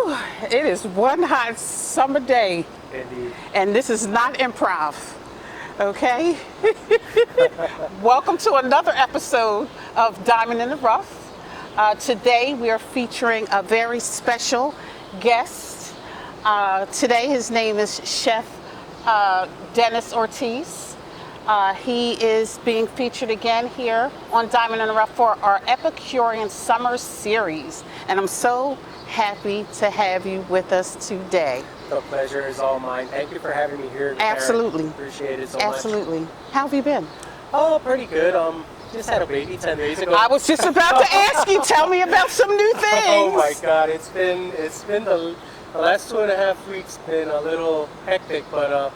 Woo! It is one hot summer day, Indeed. and this is not improv, okay? Welcome to another episode of Diamond in the Rough. Today we are featuring a very special guest. Today his name is Chef Dennis Ortiz. He is being featured again here on Diamond in the Rough for our Epicurean Summer Series. And I'm so happy to have you with us today. The pleasure is all mine. Thank you for having me here. Absolutely. Karen. Appreciate it so Absolutely. How have you been? much. Oh, pretty good. Just had a baby 10 days ago. I was just about to ask you, tell me about some new things. Oh my God, it's been the last 2.5 weeks been a little hectic, but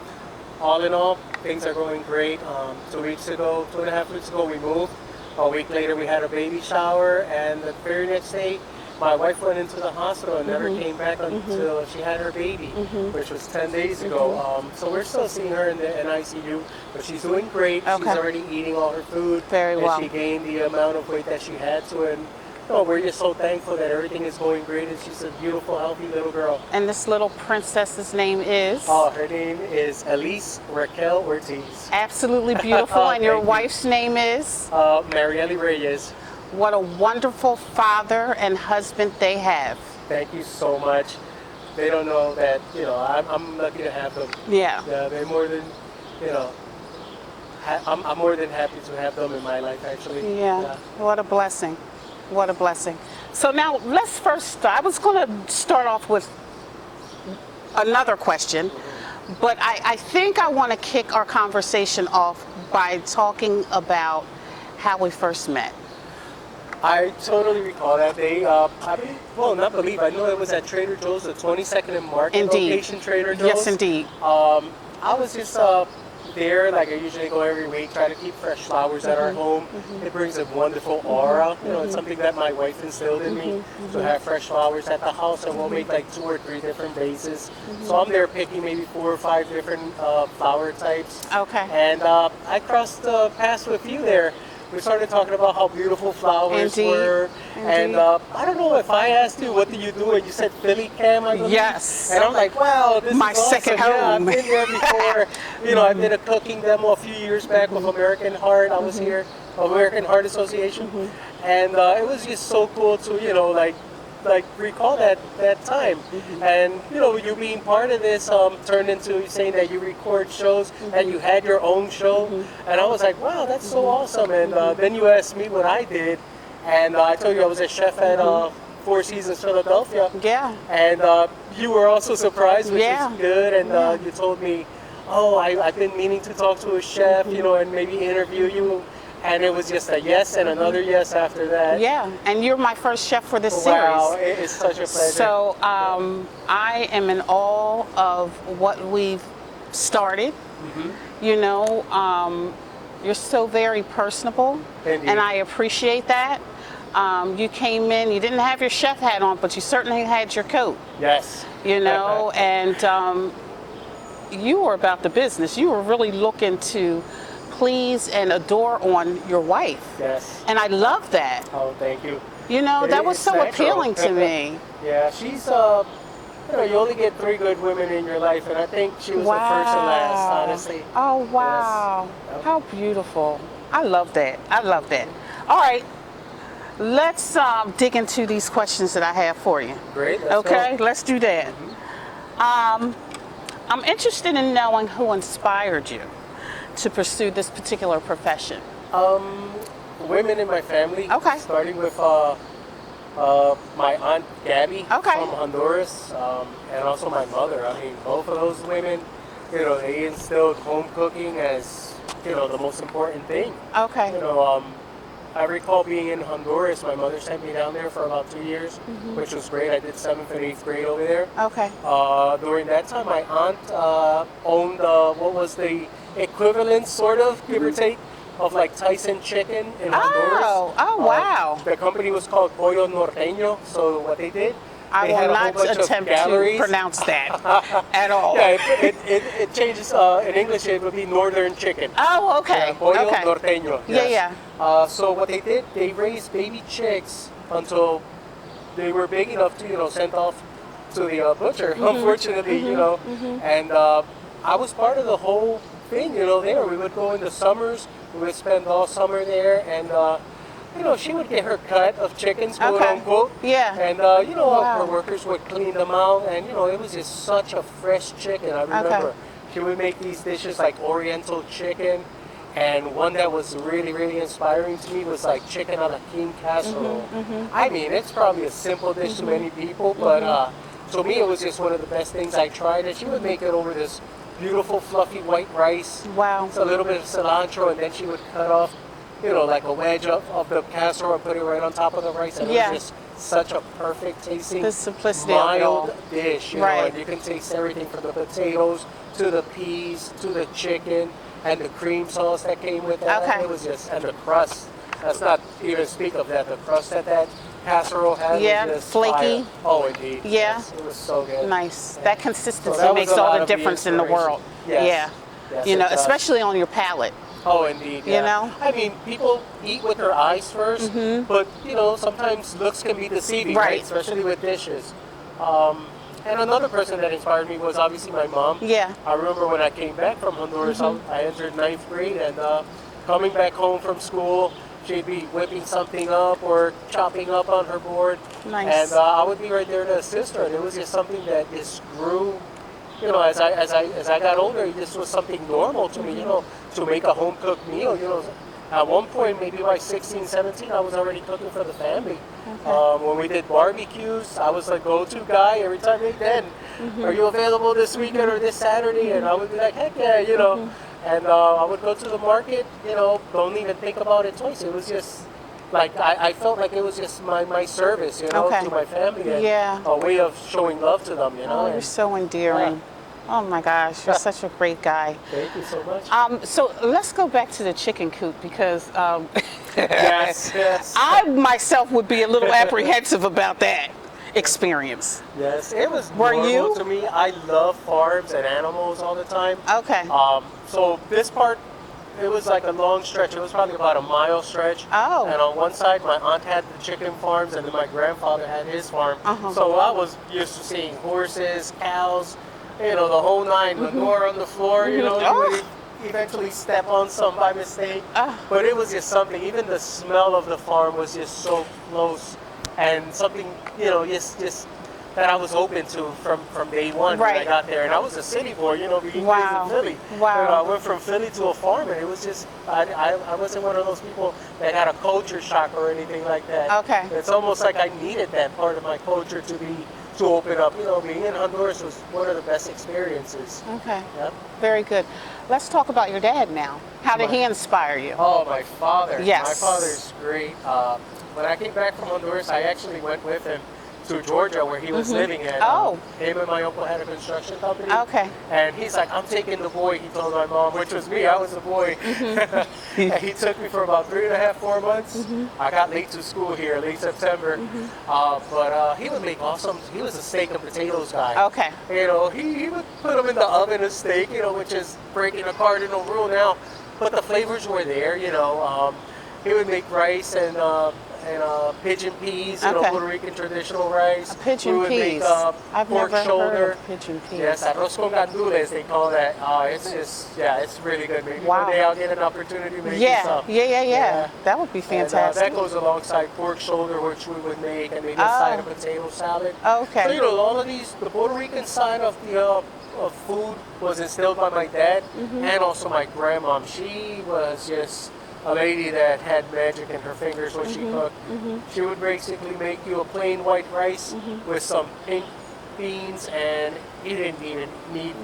all in all, things are going great. 2.5 weeks ago, we moved. A week later, we had a baby shower, and the very next day, my wife went into the hospital and never came back until she had her baby, which was 10 days ago. So we're still seeing her in the NICU, but she's doing great. Okay. She's already eating all her food. Very well. And she gained the amount of weight that she had to. And we're just so thankful that everything is going great, and she's a beautiful, healthy little girl. And this little princess's name is? Her name is Elise Raquel Ortiz. Absolutely beautiful. And your Thank you. wife's name is? Marielle Reyes. What a wonderful father and husband they have. Thank you so much. They don't know that, I'm lucky to have them. Yeah. Yeah, they're more than, I'm more than happy to have them in my life, actually. Yeah. What a blessing. What a blessing. So now let's first, I was going to start off with another question, but I think I want to kick our conversation off by talking about how we first met. I totally recall that day. I know it was at Trader Joe's, the 22nd and Market Indeed. location, Trader Joe's. Yes, indeed. I was just there, like I usually go every week, try to keep fresh flowers at our home. It brings a wonderful aura. It's something that my wife instilled in me, to have fresh flowers at the house, and we'll make like 2 or 3 different vases. So I'm there picking maybe 4 or 5 different flower types. Okay. And I crossed paths with you there. We started talking about how beautiful flowers Indeed. were. Indeed. And I don't know if I asked you, what do you do? And you said Philly Cam, I believe. Yes. And I'm like, wow, this My is awesome. second Yeah, home. I've been there before. I did a cooking demo a few years back with American Heart. I was here, American Heart Association. And it was just so cool to, recall that time. And you being part of this turned into saying that you record shows, and you had your own show. And I was like, wow, that's so awesome. And then you asked me what I did, and I told you I was a chef at Four Seasons Philadelphia. Yeah. And you were also surprised, which Yeah. was good. And you told me, I've been meaning to talk to a chef, and maybe interview you. And it was just a yes and another yes after that. Yeah, and you're my first chef for this Wow, series. it is such a pleasure. So I am in awe of what we've started. You're so very personable. Indeed. And I appreciate that. You came in, you didn't have your chef hat on, but you certainly had your coat. Yes. And you were about the business. You were really looking to please and adore on your wife. Yes. And I love that. Oh, thank you. That was It's so natural. appealing to me. Yeah, she's you only get 3 good women in your life, and I think she was the first and last, honestly. Oh, wow. Yes. How beautiful. I love that. I love that. All right. Let's dig into these questions that I have for you. Great. Okay, let's do that. I'm interested in knowing who inspired you to pursue this particular profession. Women in my family. Okay. Starting with my aunt Gabby from Honduras, and also my mother. I mean, both of those women, they instilled home cooking as, the most important thing. Okay. I recall being in Honduras. My mother sent me down there for about 2 years, which was great. I did 7th and 8th grade over there. Okay. During that time, my aunt owned what was the equivalent, sort of, give or take, of like Tyson chicken in Honduras. Oh, wow. The company was called Pollo Norteño. So what they did, I they will had a not whole bunch attempt of to galleries. pronounce that at all. Yeah, it changes. In English, it would be Northern chicken. Oh, okay. Yeah, Pollo Okay. Norteño. Yeah, yes. yeah. So what they did, they raised baby chicks until they were big enough to, send off butcher, unfortunately, and I was part of the whole thing, there. We would go in the summers, we would spend all summer there, and she would get her cut of chickens, quote unquote. Yeah. And her workers would clean them out, and it was just such a fresh chicken. I remember she would make these dishes like Oriental chicken, and one that was really, really inspiring to me was like chicken a la king casserole. I mean, it's probably a simple dish to many people, but to me it was just one of the best things I tried. And she would make it over this beautiful fluffy white rice. Wow. It's a little bit of cilantro, and then she would cut off like a wedge of the casserole and put it right on top of the rice. And it was just such a perfect tasting, the simplicity mild of dish. Right. And you can taste everything from the potatoes to the peas to the chicken and the cream sauce that came with that. Okay. It was just, and the crust. Let's not even speak of that. The crust that casserole had was just flaky. fire. Oh, indeed. Yeah. Yes, it was so good. Nice. That consistency So that was makes a all lot the of the difference in the inspiration. world. Yes. Yeah. Yes, it does. Especially on your palate. Oh, indeed. Yeah. I mean, people eat with their eyes first, but sometimes looks can be deceiving, right? Especially with dishes. And another person that inspired me was obviously my mom. Yeah. I remember when I came back from Honduras, I entered ninth grade, and coming back home from school, she'd be whipping something up or chopping up on her board. Nice. And I would be right there to assist her, and it was just something that just grew. As I got older, it just was something normal to me, to make a home cooked meal. At one point, maybe by 16, 17, I was already cooking for the family. When we did barbecues, I was the go-to guy every time they did. Are you available this weekend or this Saturday? And I would be like, heck yeah, And I would go to the market, don't even think about it twice. It was just like, I felt like it was just my service, to my family. And a way of showing love to them, Oh, you're so endearing. Oh my gosh, you're such a great guy. Thank you so much. So let's go back to the chicken coop because yes. I myself would be a little apprehensive about that experience. Yes, it was Were normal you? to me. I love farms and animals all the time. Okay. So this part, it was like a long stretch. It was probably about a mile stretch. Oh. And on one side, my aunt had the chicken farms, and then my grandfather had his farm. So I was used to seeing horses, cows, the whole nine, manure on the floor, you would eventually step on some by mistake. But it was just something, even the smell of the farm was just so close, and something, just that I was open to from day one when I got there. And I was a city boy, being raised in Philly. Wow. I went from Philly to a farm, and it was just, I wasn't one of those people that had a culture shock or anything like that. Okay. It's almost like I needed that part of my culture to open up. Being in Honduras was one of the best experiences. Okay. Yep. Very good. Let's talk about your dad now. How did he inspire you? Oh, my father. Yes. My father's great. When I came back from Honduras, I actually went with him to Georgia where he was living at. Him and my uncle had a construction company. Okay. And he's like, I'm taking the boy, he told my mom, which was me, I was the boy. And he took me for about 3.5, 4 months. I got late to school here, late September. But he would make awesome, he was a steak and potatoes guy. Okay. He would put them in the oven, a steak, which is breaking a cardinal rule now. But the flavors were there, he would make rice and pigeon peas, Puerto Rican traditional rice. Pigeon we would peas. Make, I've pork never shoulder. heard of pigeon peas. Yes, arroz con gandules, they call that. It's just, it's really good. Maybe one day I'll get an opportunity to make some. Yeah. That would be fantastic. And, that goes alongside pork shoulder, which we would make, and maybe a side of potato salad. Okay. So, all of these, the Puerto Rican side of the of food was instilled by my dad and also my grandmom. She was just a lady that had magic in her fingers when she cooked. She would basically make you a plain white rice with some pink beans, and you didn't even need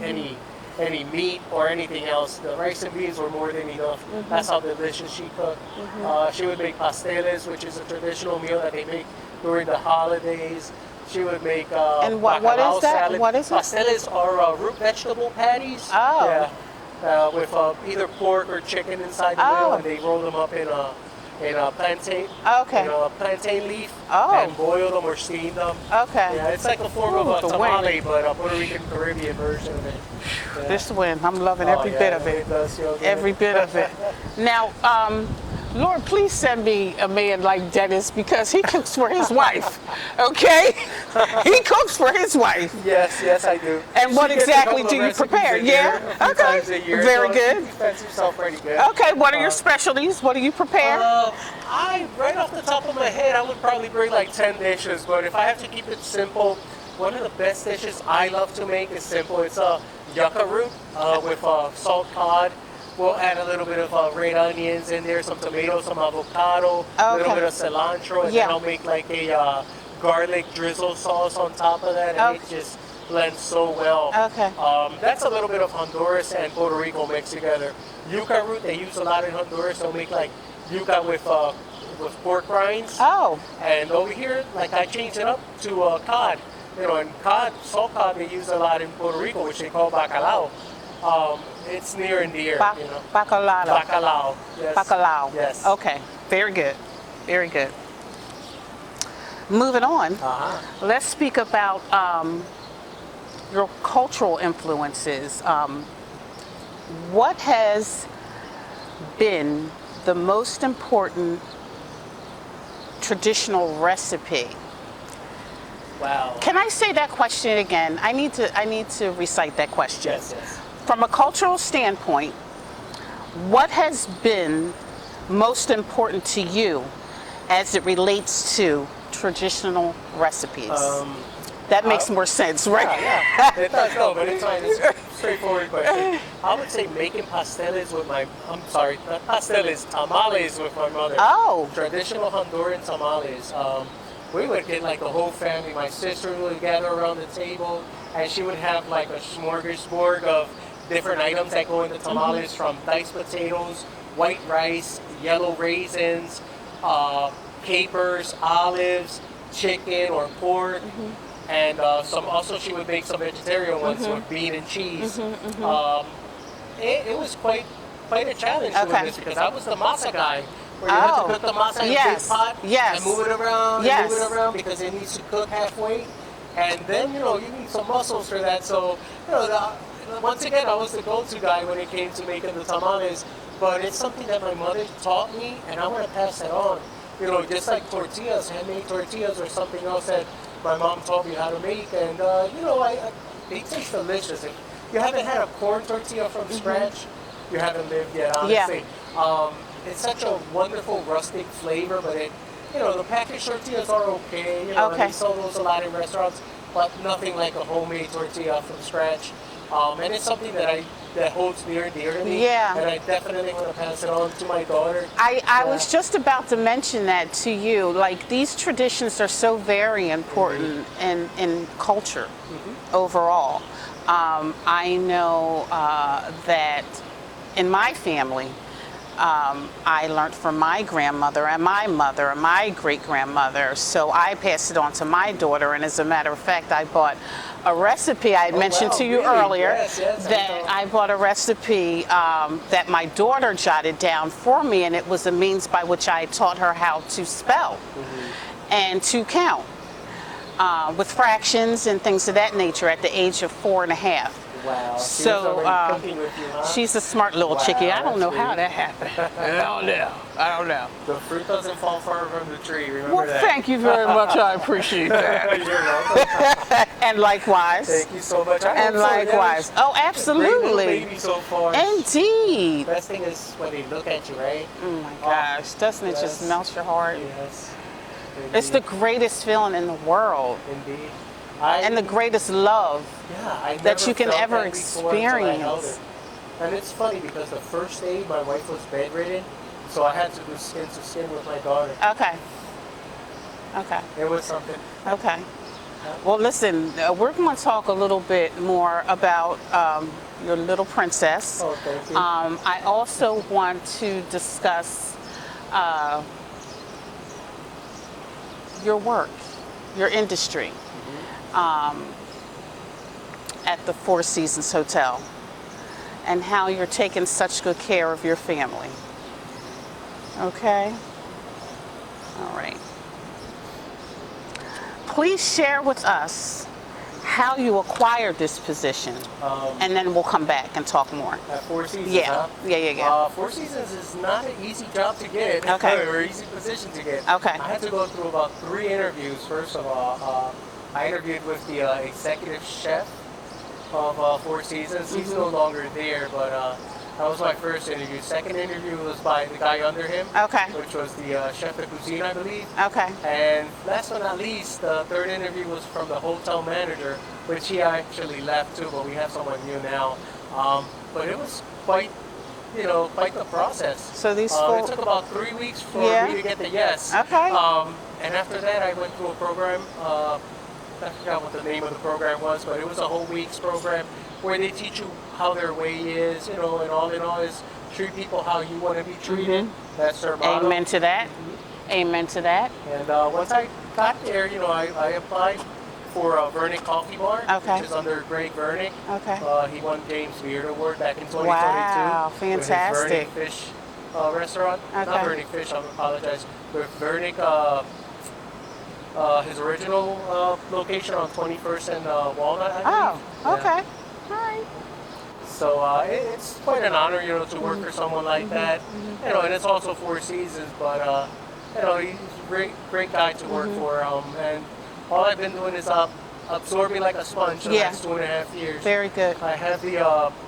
any meat or anything else. The rice and beans were more than enough. That's how delicious she cooked. She would make pasteles, which is a traditional meal that they make during the holidays. She would make and what is that? Salad. What is it? Pasteles are root vegetable patties. Oh. Yeah. With either pork or chicken inside the middle, and they roll them up in a plantain. Okay. A plantain leaf, and boil them or steam them. Okay. Yeah, it's like a form of a tamale, but a Puerto Rican Caribbean version of it. Yeah. This win, I'm loving every bit of it. It does feel good. Every bit of it. Now, Lord, please send me a man like Dennis because he cooks for his wife. Okay? He cooks for his wife. Yes, I do. And what She gets a exactly couple do of you recipes prepare? a year, Yeah? a few Okay. times a year, Very so good. She fends herself pretty good. Okay, what are your specialties? What do you prepare? Right off the top of my head, I would probably bring like 10 dishes, but if I have to keep it simple, one of the best dishes I love to make is simple. It's a yucca root with salt cod. We'll add a little bit of red onions in there, some tomatoes, some avocado, a little bit of cilantro, and then I'll make like a garlic drizzle sauce on top of that, and it just blends so well. Okay. That's a little bit of Honduras and Puerto Rico mixed together. Yuca root they use a lot in Honduras. They'll make like yuca with pork rinds. Oh. And over here, like I changed it up to cod. You know, and cod, salt cod they use a lot in Puerto Rico, which they call bacalao. It's near and dear, you know. Bacalao. Bacalao. Yes. Bacalao. Yes. Okay. Very good. Very good. Moving on. Let's speak about your cultural influences. What has been the most important traditional recipe? Wow. Can I say that question again? I need to recite that question. Yes, yes. From a cultural standpoint, what has been most important to you as it relates to traditional recipes? That makes more sense, right? Yeah. It does, no, but it's fine. It's a straightforward question. I would say making pasteles with my, not pasteles, tamales with my mother. Oh. Traditional Honduran tamales. We would get like the whole family. My sister would gather around the table, and she would have like a smorgasbord of different items that go in the tamales, from diced potatoes, white rice, yellow raisins, capers, olives, chicken or pork, and she would make some vegetarian ones with bean and cheese. It was quite a challenge doing this because I was the masa guy. Where you have to cook the masa in a big pot and move it around and move it around because it needs to cook halfway. And then, you need some muscles for that. So, once again, I was the go-to guy when it came to making the tamales. But it's something that my mother taught me, and I want to pass that on. Just like tortillas, handmade tortillas or something else that my mom taught me how to make. And, they taste delicious. If you haven't had a corn tortilla from scratch, you haven't lived yet, honestly. Yeah. It's such a wonderful rustic flavor, but the packaged tortillas are okay. They sell those a lot in restaurants, but nothing like a homemade tortilla from scratch. And it's something that holds near and dear to me. Yeah. And I definitely want to pass it on to my daughter. I was just about to mention that to you. Like, these traditions are so very important in culture overall. I know that in my family, I learned from my grandmother and my mother and my great-grandmother, so I passed it on to my daughter, and as a matter of fact, I bought a recipe I had mentioned to you earlier. That I bought a recipe that my daughter jotted down for me, and it was a means by which I taught her how to spell and to count with fractions and things of that nature at the age of 4 and a half. Wow. So cooking with you, huh? She's a smart little chickie. I don't know how that happened. I don't know. The fruit doesn't fall far from the tree. Remember that. Thank you very much. I appreciate that. You're welcome. And likewise. Thank you so much. And likewise. Oh, absolutely. Great baby so far. Indeed. The best thing is when they look at you, right? Oh my gosh. Doesn't it just melt your heart? Yes. Indeed. It's the greatest feeling in the world. Indeed. And the greatest love that you can ever experience. And it's funny because the first day my wife was bedridden, so I had to do skin to skin with my daughter. Okay. It was something. Okay. Well, listen, we're going to talk a little bit more about your little princess. Oh, thank you. I also want to discuss your work, your industry. At the Four Seasons Hotel, and how you're taking such good care of your family. Okay? All right. Please share with us how you acquired this position, and then we'll come back and talk more. At Four Seasons, Yeah, huh? yeah. Four Seasons is not an easy job to get, Okay. or easy position to get. Okay. I had to go through about 3 interviews. First of all, I interviewed with the executive chef of Four Seasons. He's no longer there, but that was my first interview. Second interview was by the guy under him, Okay. which was the chef de cuisine, I believe. Okay. And last but not least, the third interview was from the hotel manager, which he actually left too, but we have someone new now. But it was quite the process. So these It took about 3 weeks for me to get the yes. Okay. And after that, I went through a program. I forgot what the name of the program was, but it was a whole week's program where they teach you how their way is, and all in all is treat people how you want to be treated. That's their motto. Amen to that. Amen to that. And once I got there, I applied for a Vernick Coffee Bar, Okay. which is under Greg Vernick. Okay. He won James Beard Award back in 2022. Wow, fantastic. With his Vernick Fish restaurant. Not Okay. Vernick Fish, I apologize. With Vernick, his original location on 21st and Walnut, I believe. Oh, okay. Yeah. All right. So it's quite an honor, to work for someone like that. And it's also Four Seasons, but he's a great guy to work for. And all I've been doing is absorbing like a sponge for the last 2.5 years. Very good. I have the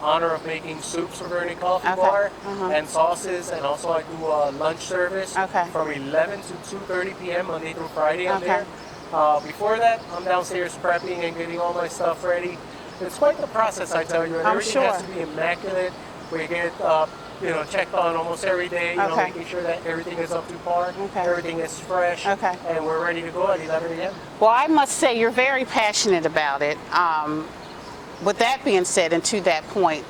honor of making soups for Vernick Coffee Okay. Bar and sauces, and also I do lunch service Okay. from 11 to 2:30 p.m. Monday through Friday. I'm Okay. there. Before that, I'm downstairs prepping and getting all my stuff ready. It's quite the process, I tell you. And I'm everything sure. has to be immaculate. We get checked on almost every day. Okay. Making sure that everything is up to par, Okay. everything is fresh, Okay. and we're ready to go at 11 a.m. Well, I must say you're very passionate about it. With that being said, and to that point,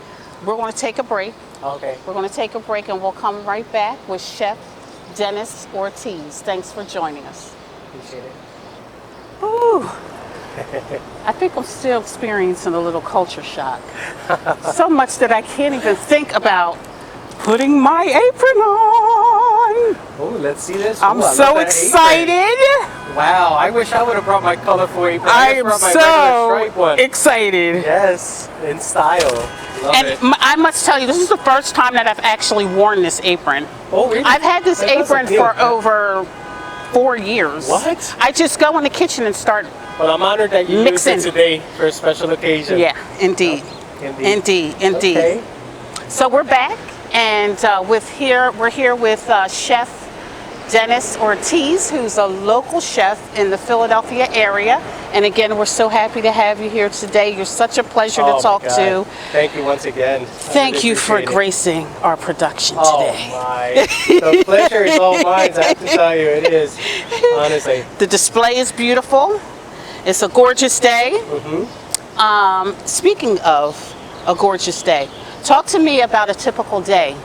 we're going to take a break. Okay. We're going to take a break, and we'll come right back with Chef Dennis Ortiz. Thanks for joining us. Appreciate it. Ooh. I think I'm still experiencing a little culture shock. So much that I can't even think about putting my apron on. Oh, let's see this. I'm Ooh, I so love that excited. apron. Wow, I wish I would have brought my colorful apron. I just am brought my regular so stripe one. excited. Yes, in style. Love And it. I must tell you, this is the first time that I've actually worn this apron. Oh, really? I've had this That doesn't apron feel for bad. over 4 years. What? I just go in the kitchen and start. Well, I'm honored that you Mixing. used it today for a special occasion. Yeah, indeed. Indeed. Indeed. Okay. So we're back, and we're here with Chef Dennis Ortiz, who's a local chef in the Philadelphia area. And again, we're so happy to have you here today. You're such a pleasure Oh, to talk my God. to. Thank you once again. Thank you for gracing our production today. Oh my! The pleasure is all mine. I have to tell you, it is. Honestly. The display is beautiful. It's a gorgeous day. Speaking of a gorgeous day, talk to me about a typical day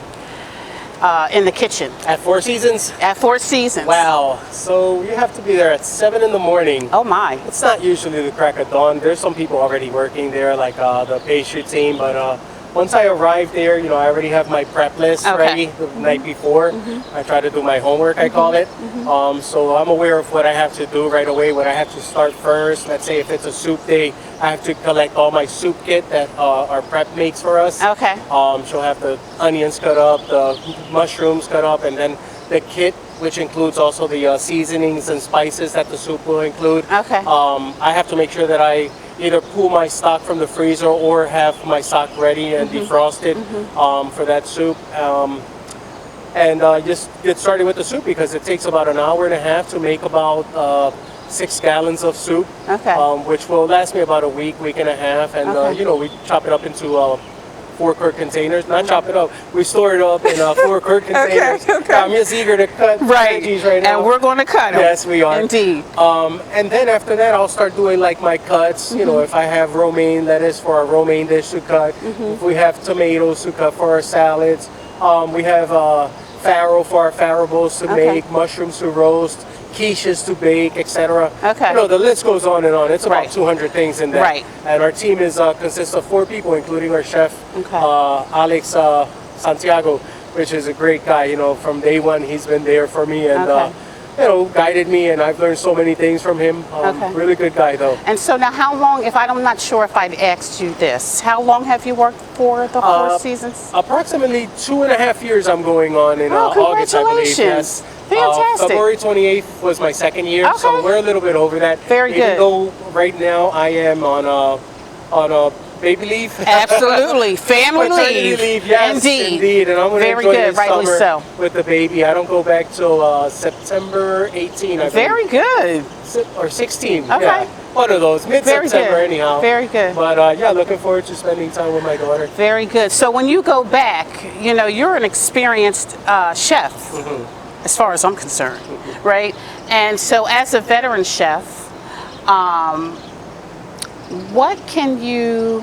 in the kitchen At Four Seasons. at Four Seasons. Wow. So you have to be there at 7 in the morning. Oh my. It's not usually the crack of dawn. There's some people already working there, like the pastry team. But once I arrive there, I already have my prep list Okay. ready the night before. I try to do my homework, I call it. So I'm aware of what I have to do right away, what I have to start first. Let's say if it's a soup day, I have to collect all my soup kit that our prep makes for us. Okay. She'll have the onions cut up, the mushrooms cut up, and then the kit, which includes also the seasonings and spices that the soup will include. Okay. I have to make sure that I either pull my stock from the freezer or have my stock ready and defrosted for that soup. And just get started with the soup because it takes about an hour and a half to make about 6 gallons of soup, Okay. which will last me about a week and a half. And Okay. we chop it up into 4-quart containers. Not chop it up. We store it up in 4-quart containers. Okay. I'm just eager to cut Right. veggies right now. And we're going to cut them. Yes, we are. Indeed. And then after that, I'll start doing like my cuts. If I have romaine lettuce for our romaine dish to cut, if we have tomatoes to cut for our salads, we have farro for our farro bowls to Okay. make, mushrooms to roast, quiches to bake, etc. Okay. The list goes on and on. It's about Right. 200 things in there. Right. And our team consists of 4 people, including our chef, Okay. Alex Santiago, which is a great guy. From day one, he's been there for me. And Okay. guided me, and I've learned so many things from him. Okay. Really good guy, though. And so now how long, I'm not sure if I'd asked you this, how long have you worked for the Four Seasons? Approximately 2.5 years I'm going on in August, I believe. Congratulations. Yes. Fantastic. February 28th was my second year, Okay. so we're a little bit over that. Very good. Even though right now I am on a baby leave. Absolutely. Family Paternity leave, yes, indeed. And I'm going to Very enjoy good, this rightly summer so. with the baby. I don't go back till September 18, I Very believe. good. Or 16. Okay. Yeah. One of those. Mid-September, good. anyhow. Very good. But yeah, looking forward to spending time with my daughter. Very good. So when you go back, you're an experienced chef, as far as I'm concerned, right? And so as a veteran chef, what can you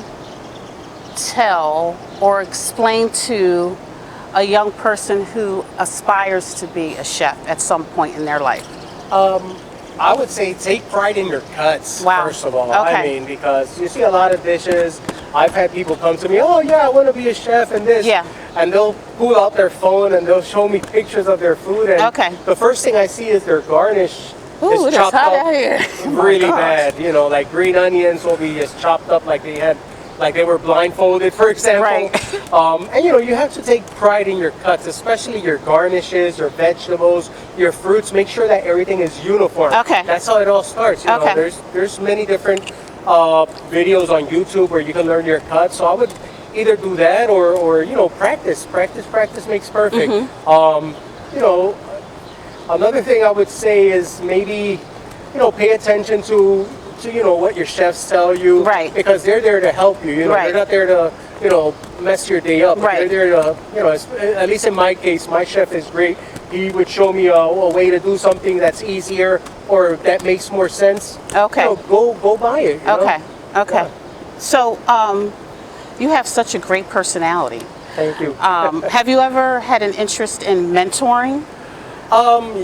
tell or explain to a young person who aspires to be a chef at some point in their life? I would say take pride in your cuts, Wow. first of all. Okay. I mean, because you see a lot of dishes. I've had people come to me, oh yeah, I want to be a chef and this. Yeah. And they'll pull out their phone and they'll show me pictures of their food. And Okay. the first thing I see is their garnish Ooh, is it's chopped hot up out here. Oh my really gosh. bad. Like green onions will be just chopped up like they were blindfolded, for example. Right. And you have to take pride in your cuts, especially your garnishes, your vegetables, your fruits. Make sure that everything is uniform. Okay. That's how it all starts. Okay. There's many different videos on YouTube where you can learn your cuts. So I would either do that or practice. Practice makes perfect. Another thing I would say is maybe pay attention to what your chefs tell you, Right. Because they're there to help you. Right. They're not there to mess your day up. Right. They're there to at least in my case, my chef is great. He would show me a way to do something that's easier or that makes more sense. Okay. Go buy it. Okay. Okay. Yeah. So you have such a great personality. Thank you. Have you ever had an interest in mentoring?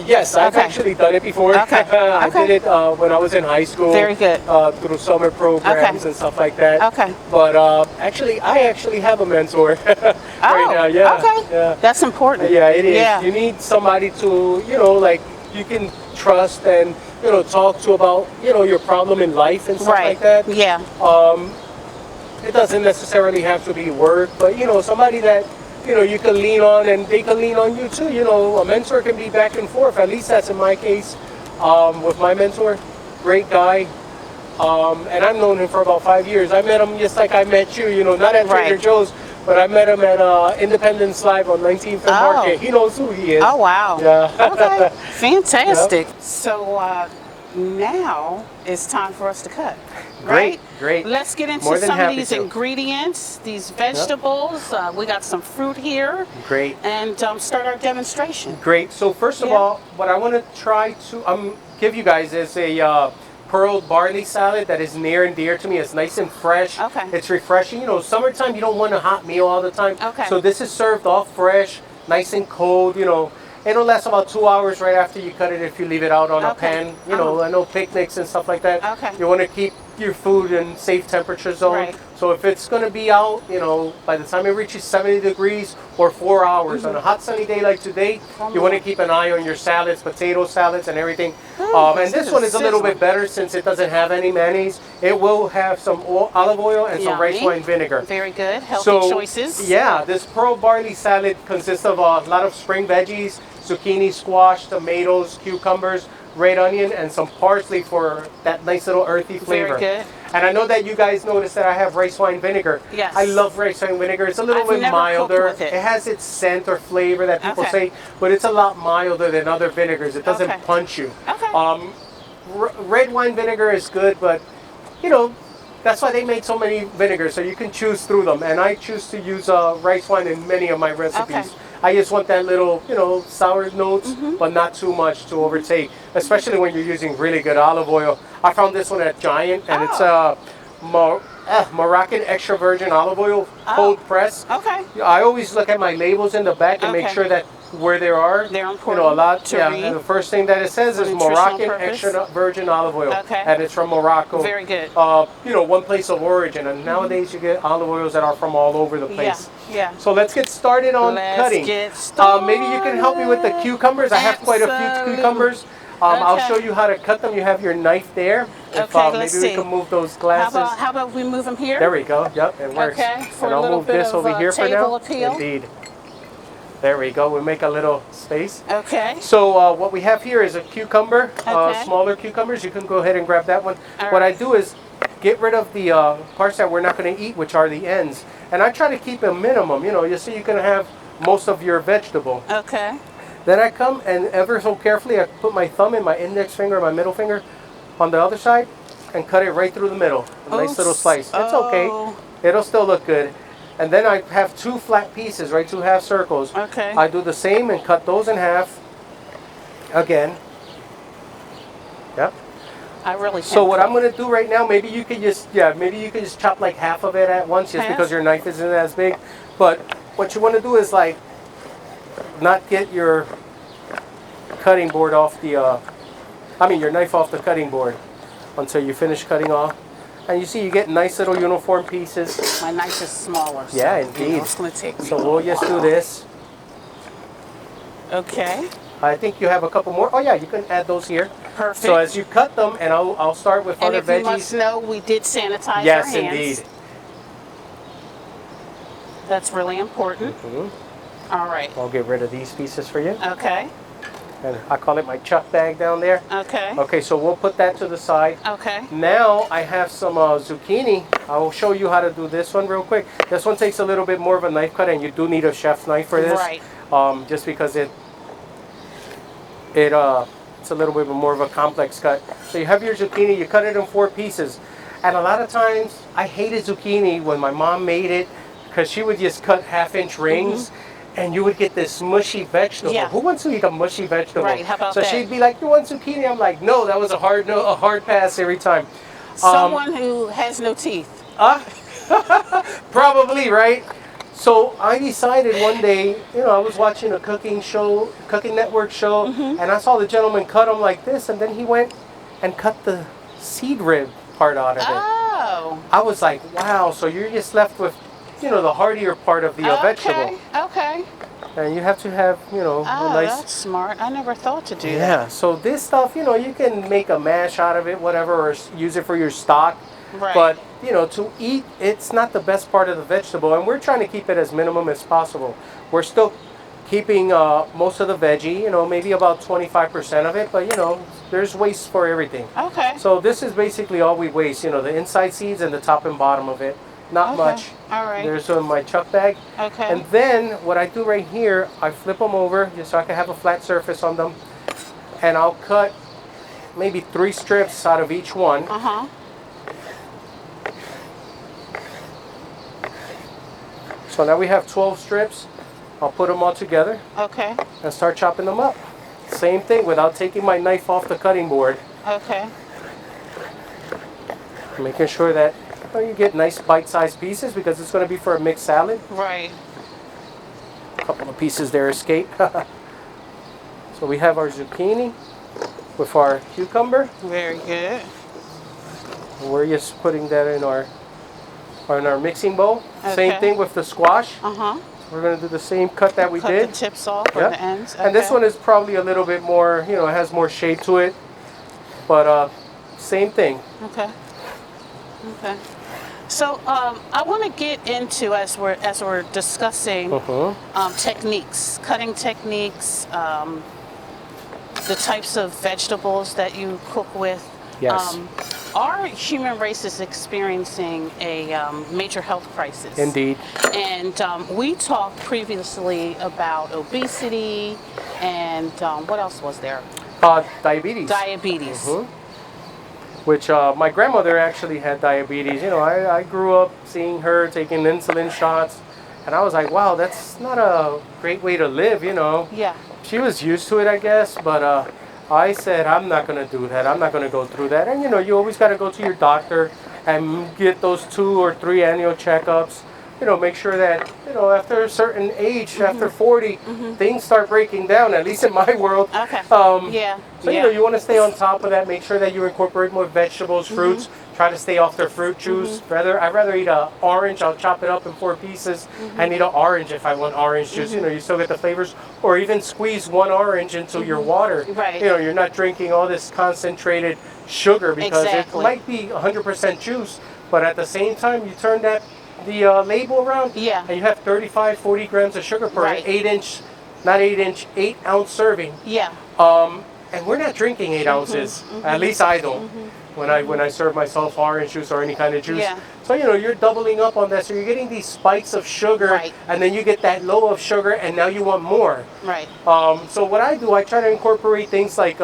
Yes, I've Okay. actually done it before. Okay. I Okay. did it when I was in high school. Very good. Through summer programs Okay. and stuff like that. Okay. But I actually have a mentor right Oh, now. Yeah. okay. Yeah. That's important. Yeah, it is. Yeah. You need somebody to, you can trust and, talk to about, your problem in life and stuff Right. like that. Yeah. It doesn't necessarily have to be work, but, somebody that, you can lean on and they can lean on you too. A mentor can be back and forth. At least that's in my case with my mentor. Great guy. And I've known him for about 5 years. I met him just like I met you, not at Trader Right. Joe's, but I met him at Independence Live on 19th and Oh. Market. He knows who he is. Oh, wow. Yeah. Okay. Fantastic. So now it's time for us to cut. Right? Great. Let's get into More than some of happy these to. ingredients, these vegetables. We got some fruit here. Great. And start our demonstration. Great. So first of Yeah. all, what I want to try to give you guys is a pearl barley salad that is near and dear to me. It's nice and fresh. Okay. It's refreshing. Summertime you don't want a hot meal all the time. Okay. So this is served off fresh, nice and cold. It'll last about 2 hours right after you cut it if you leave it out on a Okay. pan. I know picnics and stuff like that. Okay. You want to keep your food in safe temperature zone. Right. So if it's going to be out, by the time it reaches 70 degrees or 4 hours on a hot sunny day like today, you want to keep an eye on your salads, potato salads and everything. And this one is a little bit better since it doesn't have any mayonnaise. It will have some olive oil and some rice Yummy. wine vinegar. Very good. Healthy choices. Yeah, this pearl barley salad consists of a lot of spring veggies, zucchini, squash, tomatoes, cucumbers, red onion, and some parsley for that nice little earthy flavor. Very good. And I know that you guys noticed that I have rice wine vinegar. Yes. I love rice wine vinegar. It's a little I've bit never cooked milder. with it. Has its scent or flavor that people Okay. say, but it's a lot milder than other vinegars. It doesn't Okay. punch you. Okay. Red wine vinegar is good, but that's why they made so many vinegars, so you can choose through them. And I choose to use rice wine in many of my recipes. Okay. I just want that little, sour notes, but not too much to overtake, especially when you're using really good olive oil. I found this one at Giant, and it's Moroccan extra virgin olive oil, cold press. Okay. I always look at my labels in the back and make Okay. sure that where they are, They're a important lot. to Yeah, read. and the first thing that it says For is nutritional Moroccan purpose. extra virgin olive oil, Okay. and it's from Morocco. Very good. One place of origin, and nowadays you get olive oils that are from all over the place. Yeah. So let's get started on Let's cutting. get started. Maybe you can help me with the cucumbers. I have quite a few Absolutely. cucumbers. I'll Okay. show you how to cut them. You have your knife there. If, Okay, let's maybe we see. can move those How glasses. about we move them here? There we go. Yep, it works. Okay, for and a I'll little move bit this of over here for table now. appeal. Indeed. There we go. We make a little space. Okay. So what we have here is a cucumber, Okay. smaller cucumbers. You can go ahead and grab that one. All What I right. do is get rid of the parts that we're not going to eat, which are the ends. And I try to keep a minimum, you see you can have most of your vegetable. Okay. Then I come and ever so carefully I put my thumb and my index finger and my middle finger on the other side and cut it right through the middle. A nice little Oops. slice. It's okay. Oh. It'll still look good. And then I have 2 flat pieces, right? 2 half circles. Okay. I do the same and cut those in half again. Yep. I really So can't what cook. I'm going to do right now, maybe you could just chop like half of it at once, just Half? because your knife isn't as big. But what you want to do is like not get your cutting board off the, your knife off the cutting board until you finish cutting off. And you see you get nice little uniform pieces. My knife is smaller. So, Yeah, you know, indeed. it's going to take me. So we'll just do this. Okay. I think you have a couple more. Oh yeah, you can add those here. Perfect. So as you cut them, and I'll start with And other if you veggies. must know, we did sanitize Yes, our hands. indeed. That's really important. All right. I'll get rid of these pieces for you. Okay. And I call it my chuck bag down there. Okay. Okay, so we'll put that to the side. Okay. Now I have some zucchini. I will show you how to do this one real quick. This one takes a little bit more of a knife cut, and you do need a chef's knife for this. Right. Just because it's a little bit more of a complex cut. So you have your zucchini, you cut it in 4 pieces. And a lot of times I hated zucchini when my mom made it because she would just cut 1/2-inch rings. And you would get this mushy vegetable. Yeah. Who wants to eat a mushy vegetable? Right, how about so that? she'd be like, "You want zucchini?" I'm like, "No, that was a hard pass every time." Someone who has no teeth. Probably, right? So I decided one day, I was watching a cooking network show, and I saw the gentleman cut them like this, and then he went and cut the seed rib part out of it. Oh. I was like, wow, so you're just left with, the hardier part of the vegetable. Okay. And you have to have, a Oh, nice... that's smart. I never thought to do Yeah, so this stuff, you can make a mash out of it, whatever, or use it for your stock. Right. But, to eat, it's not the best part of the vegetable, and we're trying to keep it as minimum as possible. We're still keeping most of the veggie, maybe about 25% of it, but, there's waste for everything. that. Okay. So this is basically all we waste, the inside seeds and the top and bottom of it. Not Okay. much. All right. There's my chuck bag. Okay. And then what I do right here, I flip them over just so I can have a flat surface on them. And I'll cut maybe 3 strips out of each one. Uh-huh. So now we have 12 strips. I'll put them all together Okay. and start chopping them up. Same thing without taking my knife off the cutting board. Okay. Making sure that you get nice bite-sized pieces because it's going to be for a mixed salad. Right. A couple of pieces there escape. So we have our zucchini with our cucumber. Very good. We're just putting that in our mixing bowl. Same Okay. thing with the squash. Uh-huh. We're going to do the same cut that we Cut did. the tips off or Yep. the ends. And this Okay. one is probably a little bit more, it has more shape to it. But same thing. Okay. Okay. So I want to get into as we're discussing techniques, cutting techniques, the types of vegetables that you cook with. Yes. Our human race is experiencing a major health crisis. Indeed. And we talked previously about obesity and what else was there? Diabetes. Diabetes. Which my grandmother actually had diabetes. I grew up seeing her taking insulin shots, and I was like, wow, that's not a great way to live, Yeah. She was used to it, I guess, but I said, I'm not going to do that. I'm not going to go through that. And, you always got to go to your doctor and get those 2 or 3 annual checkups. Make sure that, after a certain age, after 40, things start breaking down, at least in my world. Okay. Yeah. So, yeah. you want to stay on top of that. Make sure that you incorporate more vegetables, fruits. try to stay off their fruit juice. I'd rather eat an orange. I'll chop it up in 4 pieces and eat an orange if I want orange juice. You know, you still get the flavors. Or even squeeze one orange into your water. Right. You know, you're not drinking all this concentrated sugar because it might be 100% juice, but at the same time, you turn the label around and you have 35, 40 grams of sugar per 8-ounce serving. Yeah. And we're not drinking 8 ounces. At least I don't. When I serve myself orange juice or any kind of juice. Yeah. So, you know, you're doubling up on that. So you're getting these spikes of sugar, and then you get that low of sugar, and now you want more. Right. So what I do, I try to incorporate things like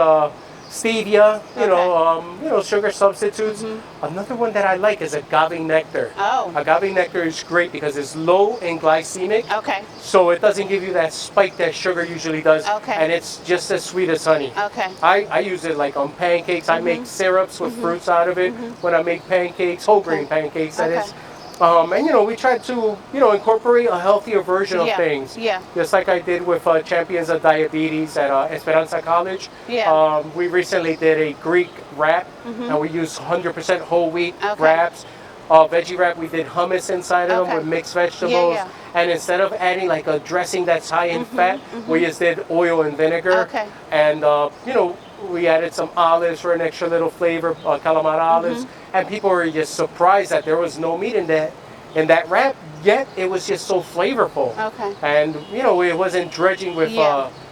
stevia, you know, sugar substitutes. Another one that I like is agave nectar. Oh. Agave nectar is great because it's low in glycemic. Okay. So it doesn't give you that spike that sugar usually does. Okay. And it's just as sweet as honey. Okay. I use it like on pancakes. I make syrups with fruits out of it when I make pancakes, whole grain pancakes that is. And you know, we try to, you know, incorporate a healthier version of things. Yeah. Just like I did with Champions of Diabetes at Esperanza College. Yeah. We recently did a Greek wrap, and we used 100% whole wheat wraps. Veggie wrap, we did hummus inside of them with mixed vegetables. And instead of adding like a dressing that's high in fat, we just did oil and vinegar. And, you know, we added some olives for an extra little flavor, calamari olives. And people were just surprised that there was no meat in that wrap, yet it was just so flavorful. And, you know, it wasn't dredging with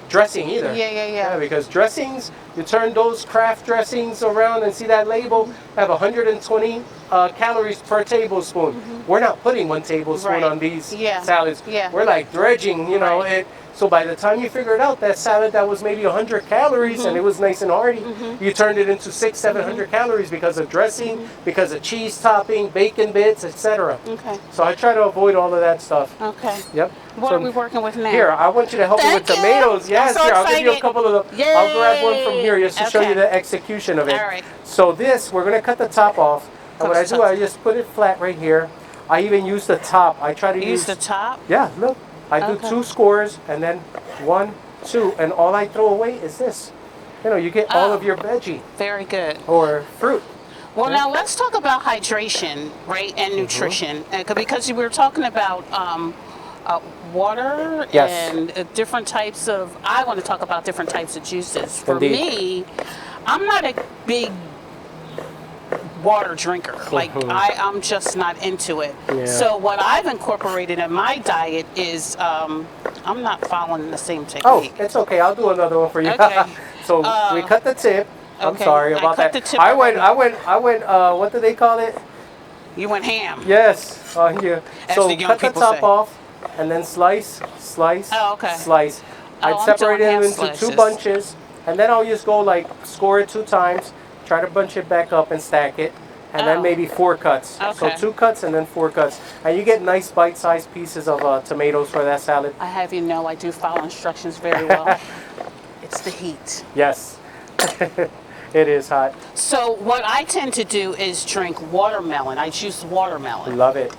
dressing either. Yeah, because dressings, you turn those craft dressings around and see that label, have 120 calories per tablespoon. We're not putting 1 tablespoon on these salads. We're like dredging, you know. So by the time you figured out that salad that was maybe 100 calories and it was nice and hearty, you turned it into 600-700 calories because of dressing, because of cheese topping, bacon bits, etc. So I try to avoid all of that stuff. Yep. What are we working with now? Here, I want you to help me with tomatoes. Yes, so here, I'll give you a couple of them. I'll grab one from here just to show you the execution of it. All right. So this, we're going to cut the top off. And what I do, I just put it flat right here. I even use the top. I try to use the top? Yeah, look. I do 2 scores and then 1, 2, and all I throw away is this. You know, you get all of your veggie. Very good. Or fruit. Well, now let's talk about hydration, right, and nutrition. Because we were talking about water and different types of, I want to talk about different types of juices. For me, I'm not a big water drinker. Like I'm just not into it. So what I've incorporated in my diet is I'm not following the same technique. Oh, it's okay. I'll do another one for you. So we cut the tip. I'm sorry about that. I went. What do they call it? You went ham. Yes. Yeah. So the young cut the people top say. off, and then slice. Oh, okay. Slice. I'd I'm separate doing it half into slices. 2 bunches, and then I'll just go like score it 2 times. Try to bunch it back up and stack it, and then maybe 4 cuts. So 2 cuts and then 4 cuts. And you get nice bite-sized pieces of tomatoes for that salad. I have you know I do follow instructions very well. It's the heat. Yes. It is hot. So what I tend to do is drink watermelon. I juice watermelon. Love it.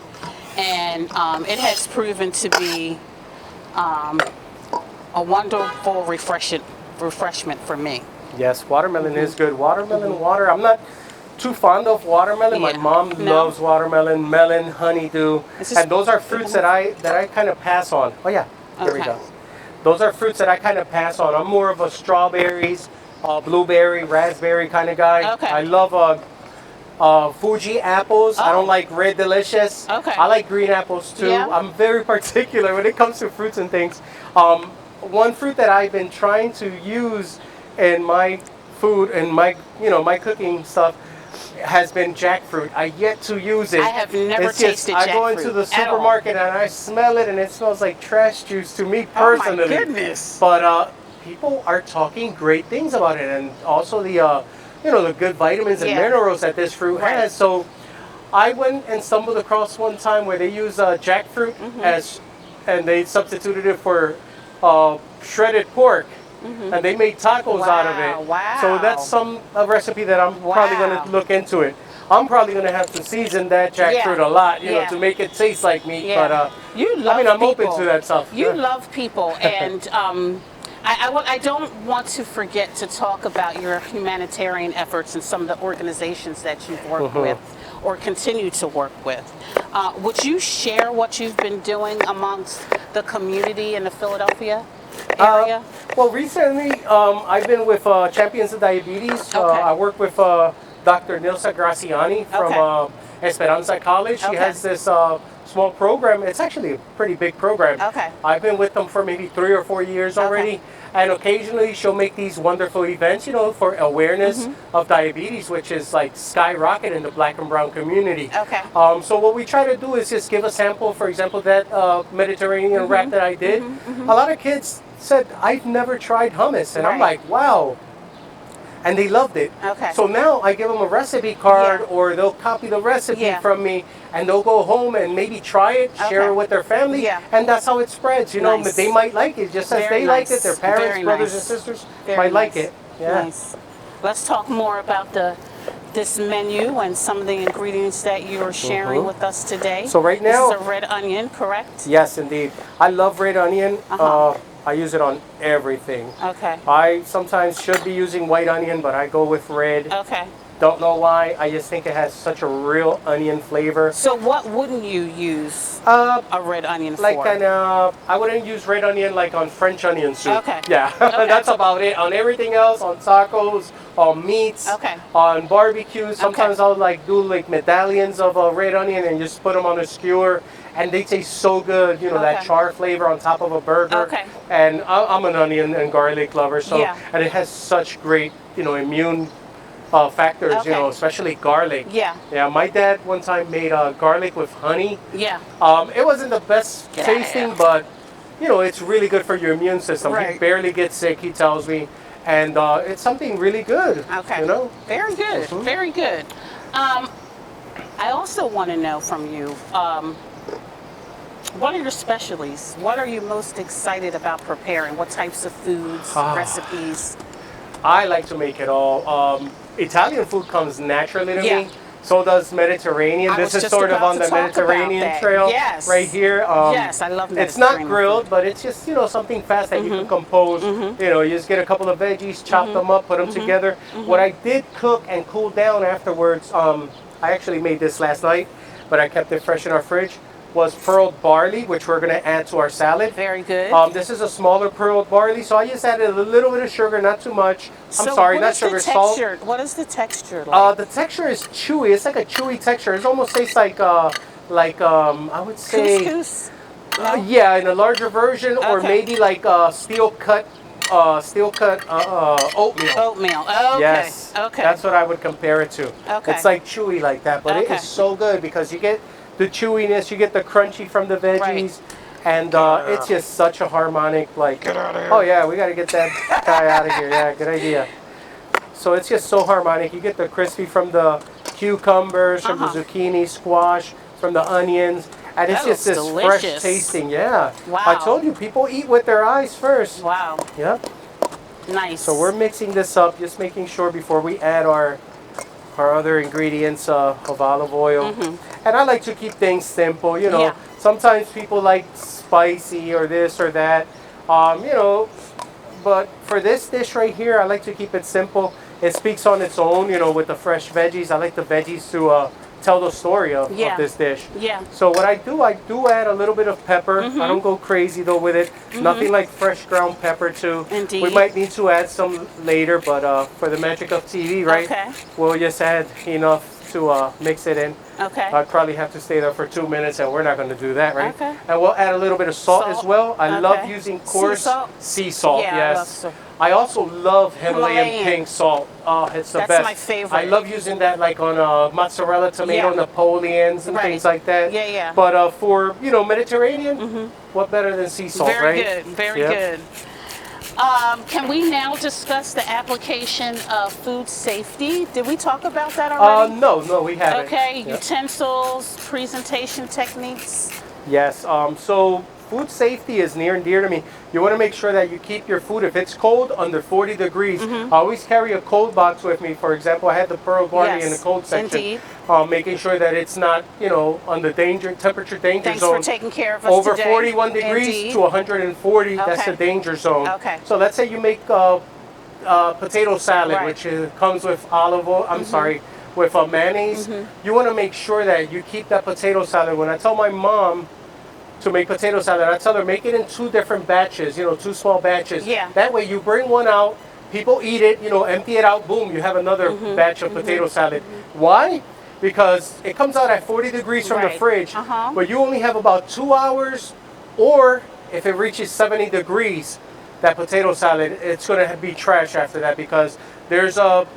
And it has proven to be a wonderful refreshment for me. Yes, watermelon is good. Watermelon water. I'm not too fond of watermelon. My mom loves watermelon, melon, honeydew, and those are fruits that I kind of pass on. Oh yeah, here we go. Those are fruits that I kind of pass on. I'm more of a strawberries, blueberry, raspberry kind of guy. I love Fuji apples. I don't like red delicious. I like green apples too. I'm very particular when it comes to fruits and things. One fruit that I've been trying to use in my food and my cooking stuff has been jackfruit. I yet to use it. I have never tasted jackfruit. I go into the supermarket and I smell it and it smells like trash juice to me personally. Oh my goodness! But people are talking great things about it, and also the the good vitamins and minerals that this fruit has. So I went and stumbled across one time where they use jackfruit and they substituted it for shredded pork. And they made tacos out of it. Wow. So that's a recipe that I'm probably going to look into it. I'm probably going to have to season that jackfruit a lot, to make it taste like meat. But you love I'm people. open to that stuff. You love people, and I don't want to forget to talk about your humanitarian efforts and some of the organizations that you've worked with or continue to work with. Would you share what you've been doing amongst the community in the Philadelphia area? Well, recently I've been with Champions of Diabetes. Okay. I work with Dr. Nilsa Graciani from Esperanza College. She has this small program. It's actually a pretty big program. Okay. I've been with them for maybe 3 or 4 years already. And occasionally she'll make these wonderful events, you know, for awareness of diabetes, which is like skyrocketing in the black and brown community. Okay. So what we try to do is just give a sample, for example, that Mediterranean wrap that I did. A lot of kids said, I've never tried hummus. And I'm like, wow. And they loved it. Okay. So now I give them a recipe card or they'll copy the recipe from me and they'll go home and maybe try it, share it with their family. And that's how it spreads. You know, they might like it just as they like it. Their parents, brothers and sisters might like it. Yeah. Nice. Let's talk more about this menu and some of the ingredients that you are sharing with us today. So right now, this is a red onion, correct? Yes, indeed. I love red onion. I use it on everything. Okay. I sometimes should be using white onion, but I go with red. Okay. Don't know why. I just think it has such a real onion flavor. So what wouldn't you use a red onion like for? I wouldn't use red onion like on French onion soup. Okay. Yeah, that's about it. On everything else, on tacos, on meats, on barbecues, sometimes I'll like do like medallions of red onion and just put them on a skewer. And they taste so good, you know, that char flavor on top of a burger. And I'm an onion and garlic lover, so and it has such great, you know, immune factors, you know, especially garlic. Yeah, my dad one time made garlic with honey. It wasn't the best tasting, but you know, it's really good for your immune system. You barely get sick, he tells me, and it's something really good. You know, very good, very good. I also want to know from you. What are your specialties? What are you most excited about preparing? What types of foods, recipes? I like to make it all. Italian food comes naturally to me. So does Mediterranean. This is sort of on the Mediterranean trail right here. Yes, I love Mediterranean. It's not grilled, but it's just, you know, something fast that you can compose. You know, you just get a couple of veggies, chop them up, put them together. What I did cook and cool down afterwards, I actually made this last night, but I kept it fresh in our fridge, was pearled barley, which we're going to add to our salad. Very good. This is a smaller pearled barley, so I just added a little bit of sugar, not too much. I'm sorry, not sugar, salt. What is the texture like? The texture is chewy. It's like a chewy texture. It almost tastes like I would say couscous. Yeah, in a larger version, or maybe like steel cut oatmeal. Oatmeal. Okay. Yes. Okay. That's what I would compare it to. Okay. It's like chewy like that, but it is so good because you get the chewiness, you get the crunchy from the veggies, and it's just such a harmonic, like, get out of here. Oh yeah, we got to get that guy out of here. Yeah, good idea. So it's just so harmonic. You get the crispy from the cucumbers, from the zucchini, squash, from the onions, and it's just this fresh tasting. Yeah. Wow. I told you, people eat with their eyes first. Wow. Yep. Nice. So we're mixing this up, just making sure before we add our other ingredients of olive oil. And I like to keep things simple, you know. Sometimes people like spicy or this or that, you know, but for this dish right here, I like to keep it simple. It speaks on its own, you know, with the fresh veggies. I like the veggies to tell the story of this dish. So what I do add a little bit of pepper. I don't go crazy though with it. Nothing like fresh ground pepper too. Indeed. We might need to add some later, but for the magic of TV, right? We'll just add enough to mix it in. I'd probably have to stay there for 2 minutes, and we're not going to do that, right? And we'll add a little bit of salt as well. I love using coarse sea salt. Yes. I also love Himalayan pink salt. Oh, it's the best. That's my favorite. I love using that like on mozzarella tomato Napoleons and things like that. But for, you know, Mediterranean, what better than sea salt, very right? Good. Very good. Can we now discuss the application of food safety? Did we talk about that already? No, we haven't. Okay, utensils, presentation techniques. Yes, so food safety is near and dear to me. You want to make sure that you keep your food, if it's cold, under 40 degrees. I always carry a cold box with me. For example, I had the pearl barley in the cold section. Indeed. Making sure that it's not, on the temperature danger Thanks zone. for taking care of us Over today. 41 degrees Indeed. to 140, that's Okay. the danger zone. Okay. So let's say you make potato salad, Right. which comes with olive oil, with mayonnaise. You want to make sure that you keep that potato salad. When I tell my mom to make potato salad, I tell her make it in 2 different batches, 2 small batches. Yeah. That way you bring one out, people eat it, empty it out, boom, you have another batch of potato salad. Why? Because it comes out at 40 degrees from the Right. fridge, but you only have about 2 hours, or if it reaches 70 degrees, that potato salad, it's going to be trash after that, because there's a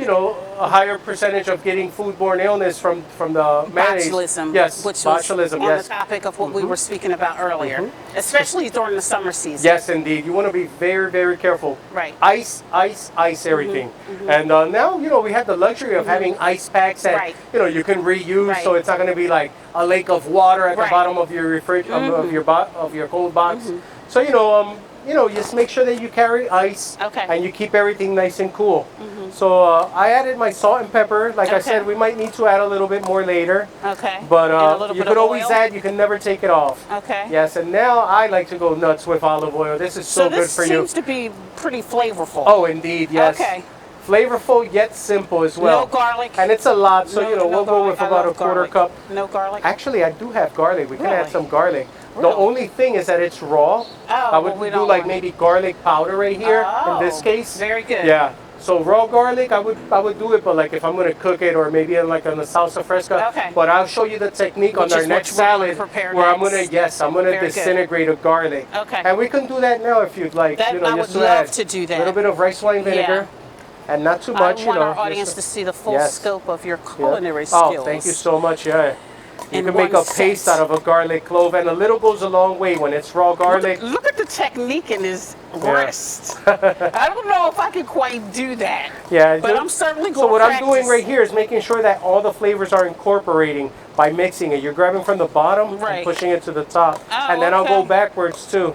higher percentage of getting foodborne illness from the mayonnaise. Botulism, Yes, which was botulism. on Yes. the topic of what we were speaking about earlier, especially during the summer season. Yes, indeed. You want to be very, very careful. Right. Ice everything. And now, we have the luxury of having ice packs that, Right. You can reuse. Right. So it's not going to be like a lake of water at Right. the bottom of your of your cold box. So, just make sure that you carry ice. Okay. And you keep everything nice and cool. So I added my salt and pepper. Like I Okay. said, we might need to add a little bit more later. Okay. But And a little you bit could of always oil? add. You can never take it off. Okay. Yes, and now I like to go nuts with olive oil. This is so good this for you. seems to be pretty flavorful. Oh, indeed, yes. Okay. Flavorful yet simple as well. No garlic. And it's a lot, so No- we'll no go garlic. with I about a love quarter garlic. cup. No garlic. Actually, I do have garlic. We can add Really? some garlic. The Really? only thing is that it's raw. I would well, we do don't like want it. maybe garlic powder right here in this Oh, case. very good. Yeah. So raw garlic, I would do it, but like if I'm gonna cook it, or maybe in like on the salsa fresca. Okay. But I'll show you the technique on Which our is what next we're gonna salad, prepare where I'm next. gonna Very good. disintegrate a garlic. Okay. And we can do that now if you'd like. That- I just would to love add to do A that. little bit of rice wine vinegar, and not too much. I want our just audience to see the full Yes. scope of your Yeah. culinary skills. Oh, thank you so much. Yeah. You In can make one a paste set. out of a garlic clove, and a little goes a long way when it's raw garlic. Look at the technique in his wrist. I don't know if I can quite do that. Yeah, But I'm certainly going So what to I'm doing right here is making sure that all the flavors are incorporating by mixing it. You're grabbing from the bottom Right. and pushing it to the top, Oh, and then I'll go okay. backwards too.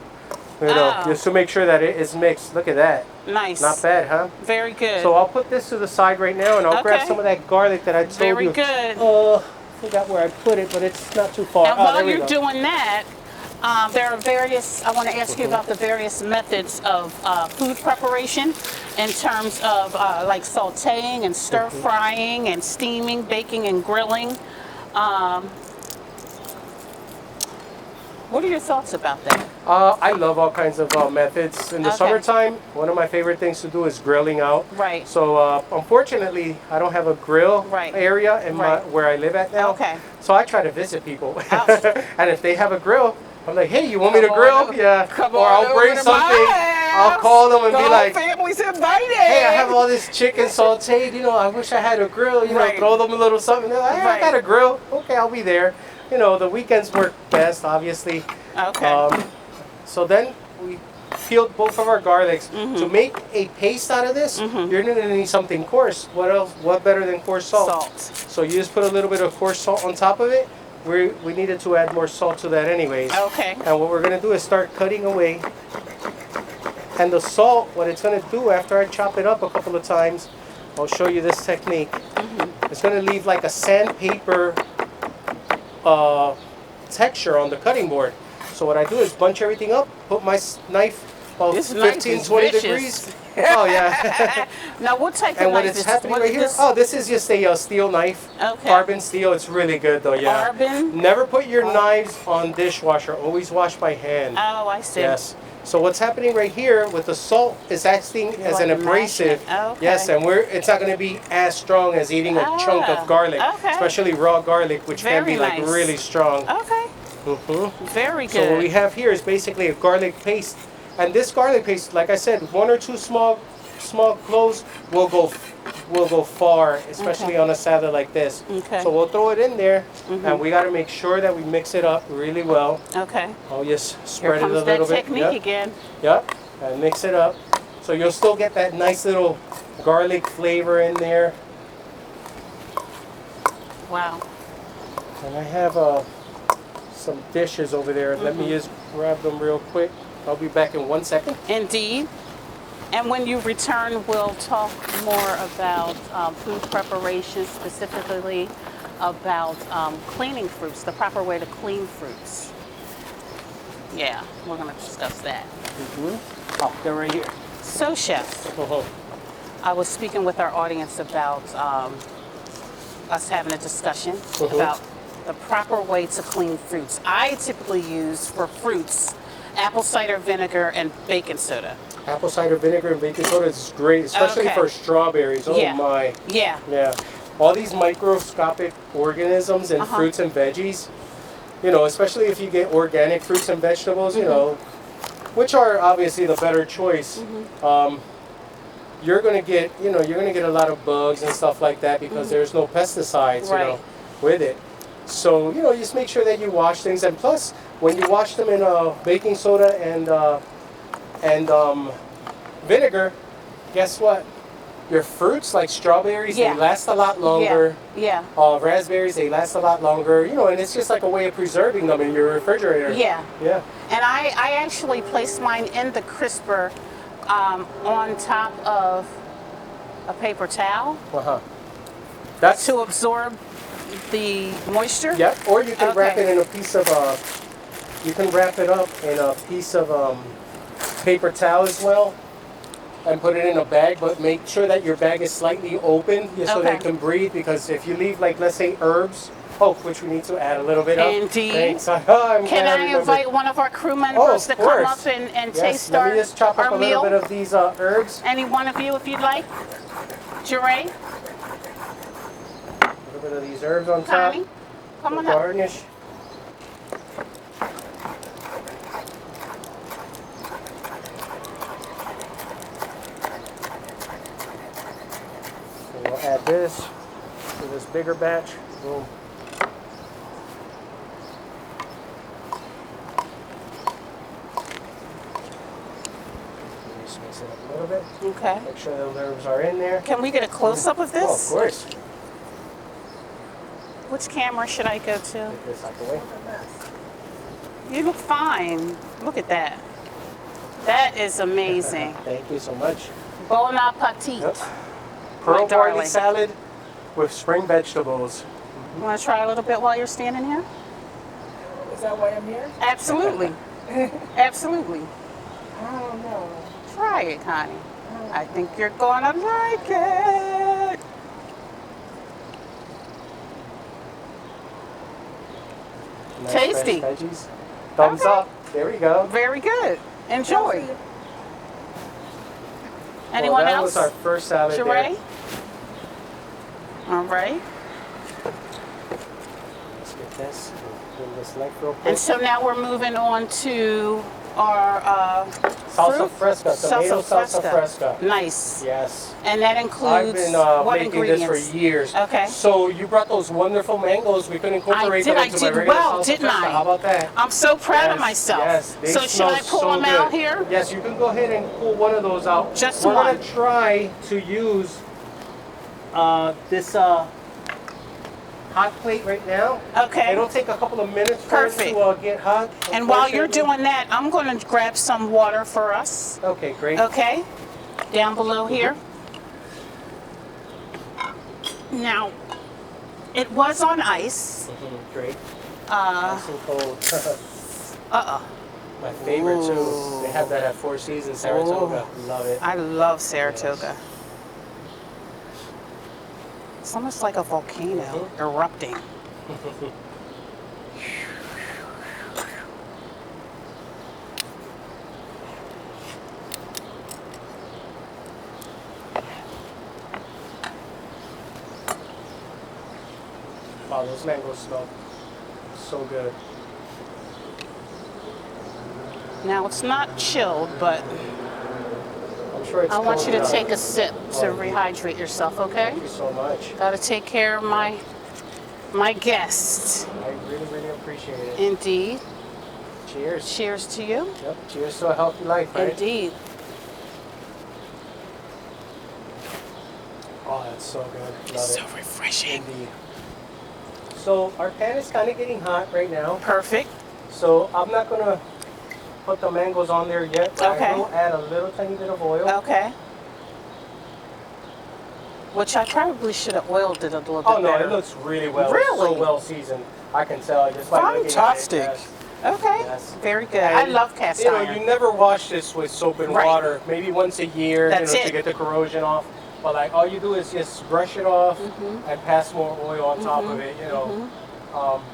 Oh. Just to make sure that it is mixed. Look at that. Nice. Not bad, huh? Very good. So I'll put this to the side right now, and I'll grab Okay. some of that garlic that I told Very you. good. I forgot where I put it, but it's not too far. And Oh, while there we you're go. doing that, there are I want to ask you about the various methods of food preparation in terms of like sauteing and stir frying and steaming, baking and grilling. What are your thoughts about that? I love all kinds of methods. In the Okay. summertime, one of my favorite things to do is grilling out. Right. So unfortunately, I don't have a grill Right. area in Right. where I live at now. Okay. So I try to visit people, Oh. and if they have a grill, I'm like, hey, you want me to Come grill? on, Yeah. Come Or on I'll bring over to something. my I'll house. call them and The be whole like, family's invited. hey, I have all this chicken sauteed. I wish I had a grill. Right. Throw them a little something. They're like, hey, I Right. got a grill. Okay, I'll be there. The weekends work best, obviously. Okay. So then we peeled both of our garlics. Mm-hmm. To make a paste out of this, you're going to need something coarse. What else? What better than coarse salt? Salt. So you just put a little bit of coarse salt on top of it. We needed to add more salt to that anyways. Okay. And what we're going to do is start cutting away. And the salt, what it's going to do after I chop it up a couple of times, I'll show you this technique. It's going to leave like a sandpaper texture on the cutting board. So what I do is bunch everything up, put my knife about This knife 15, is 20 vicious. degrees. Oh yeah. Now, what type And of what knife it's is happening this? right here, this is just a steel knife. Okay. Carbon steel, it's really good though, yeah. Carbon? Never put your knives on dishwasher, always wash by hand. Oh, I see. Yes. So what's happening right here with the salt is acting as an like mashing abrasive. it. Oh, okay. Yes, and it's not going to be as strong as eating a chunk Ah, of garlic, okay. especially raw garlic, which can Very be like nice. really strong. Okay. Very So what we good. have here is basically a garlic paste, and this garlic paste, like I said, 1 or 2 small cloves will go far, especially Okay. on a salad like this. Okay. So we'll throw it in there, and we got to make sure that we mix it up really well. Okay. I'll just Here spread it a comes little that bit. technique Yep. again. Yep, and mix it up. So you'll still get that nice little garlic flavor in there. Wow. And I have some dishes over there. Let me just grab them real quick. I'll be back in 1 second. Indeed. And when you return, we'll talk more about food preparation, specifically about cleaning fruits, the proper way to clean fruits. Yeah, we're going to discuss that. Oh, they're right here. So, Chef, I was speaking with our audience about us having a discussion about the proper way to clean fruits. I typically use for fruits apple cider vinegar and baking soda. Apple cider vinegar and baking soda is great, especially for strawberries. Oh my. Yeah. Yeah. All these microscopic organisms in fruits and veggies, you know, especially if you get organic fruits and vegetables, you know, which are obviously the better choice. You're going to get, you know, you're going to get a lot of bugs and stuff like that because there's no pesticides, you know, with it. So, you know, just make sure that you wash things. And plus, when you wash them in baking soda and vinegar, guess what? Your fruits, like strawberries, they last a lot longer. Yeah. Raspberries, they last a lot longer. You know, and it's just like a way of preserving them in your refrigerator. Yeah. Yeah. And I actually place mine in the crisper on top of a paper towel That's to absorb the moisture. Yep. Or you can wrap it in a piece of you can wrap it up in a piece of paper towel as well, and put it in a bag. But make sure that your bag is slightly open so that it can breathe. Because if you leave, like, let's say herbs, which we need to add a little bit of. Indeed. Thanks. Can I invite one of our crew members to come up and taste our meal? Let me just chop up a little bit of these herbs. Any one of you, if you'd like. Jure? A little bit of these herbs on top. Connie, come on up. Garnish. So we'll add this to this bigger batch. Boom. Just mix it up a little bit. Okay. Make sure those herbs are in there. Can we get a close-up of this? Oh, of course. Which camera should I go to? Take this out the way. You look fine. Look at that. That is amazing. Thank you so much. Bon appetit. Yep. Pearl barley darling. salad with spring vegetables. You want to try a little bit while you're standing here? Is that why I'm here? Absolutely. Absolutely. I don't know. Try it, Connie. I think you're going to like it. Nice Tasty. fresh veggies. Thumbs up. There we go. Very good. Enjoy. Anyone that else? was our first salad Jure? there. All right. Let's get this. Bring this knife real quick. And so now we're moving on to our salsa fruit? fresca. Tomato salsa fresca. Nice. Yes. And that I've includes been what making ingredients? this for years. Okay. So you brought those wonderful mangoes. We could incorporate them into my regular well, salsa didn't fresca. I? How about that? I'm so proud of Yes, myself. Yes, they So should smell I pull so them out good. here? Yes, you can go ahead and pull one of those out. Just We're one. going to try to use this hot plate right now. Okay. It'll take a couple of minutes for it Perfect. to get hot. And while you're unfortunately. doing that, I'm going to grab some water for us. Okay, great. Okay? Down below here. Now, it was on ice. Great. Uh, Nice and cold. uh-oh. My favorite too. They have that at Four Seasons, Saratoga. Love it. I love Saratoga. It's almost like a volcano erupting. Wow, those mangoes smell so good. Now, it's not chilled, but I'm sure it's I want you to cold take now. a sip to rehydrate yourself, okay? Thank you so much. Got to take care of my guests. I really, really appreciate it. Indeed. Cheers. Cheers to you. Yep. Cheers to a healthy life, right? Indeed. Oh, that's so good. Love So it. refreshing. Indeed. So our pan is kind of getting hot right now. Perfect. So I'm not gonna put the mangoes on there yet. But Okay. I will add a little tiny bit of oil. Okay. Which I probably should have oiled it a little bit Oh no, better. it looks really well. Really? So well seasoned. I can tell just by looking at it. Fantastic. Yes. Okay. Yes. Very good. I And, love cast you know, iron. you never wash this with soap and Right. water. Maybe once a year, That's to it. get the corrosion off. But like all you do is just brush it off and pass more oil on top of it.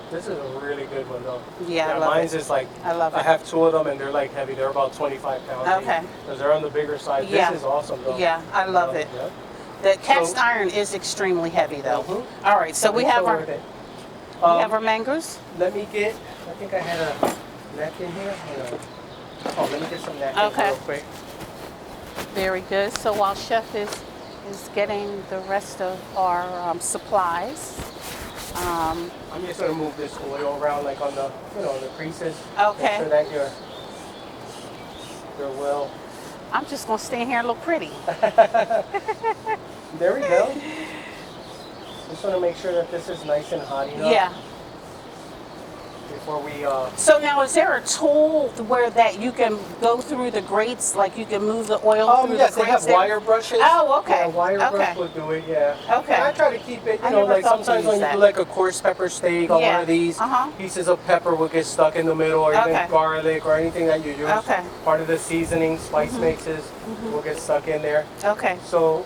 This is a really good one though. Yeah, I love mine's it. is like I love I it. have two of them and they're like heavy. They're about 25 pounds. Okay. Because they're on the bigger side. Yeah. This is awesome though. Yeah, I love it. Yeah. The cast So- iron is extremely heavy though. Mhm. All right, so we have So our worth it. mangoes. Let me get. I think I had a napkin here. Hang on. Oh, let me get some napkins Okay. real quick. Very good. So while Chef is getting the rest of our supplies, I'm just gonna move this oil around like on the the creases. Okay. Make sure that you're well. I'm just gonna stand here and look pretty. There we go. Just want to make sure that this is nice and hot enough. Yeah. Before we. So now, is there a tool where that you can go through the grates, like you can move the oil through Yes, the they grates? have there? wire brushes. Oh, okay. Yeah, wire Okay. brush would do it. Yeah. Okay. And I try to keep it. I You know, never like thought to sometimes when use you that. do like a coarse pepper steak on Yeah. one of these, Uh-huh. pieces of pepper will get stuck in the middle, or Okay. even garlic or anything that you use. Okay. Part of the seasoning, spice mixes will get stuck in there. Okay. So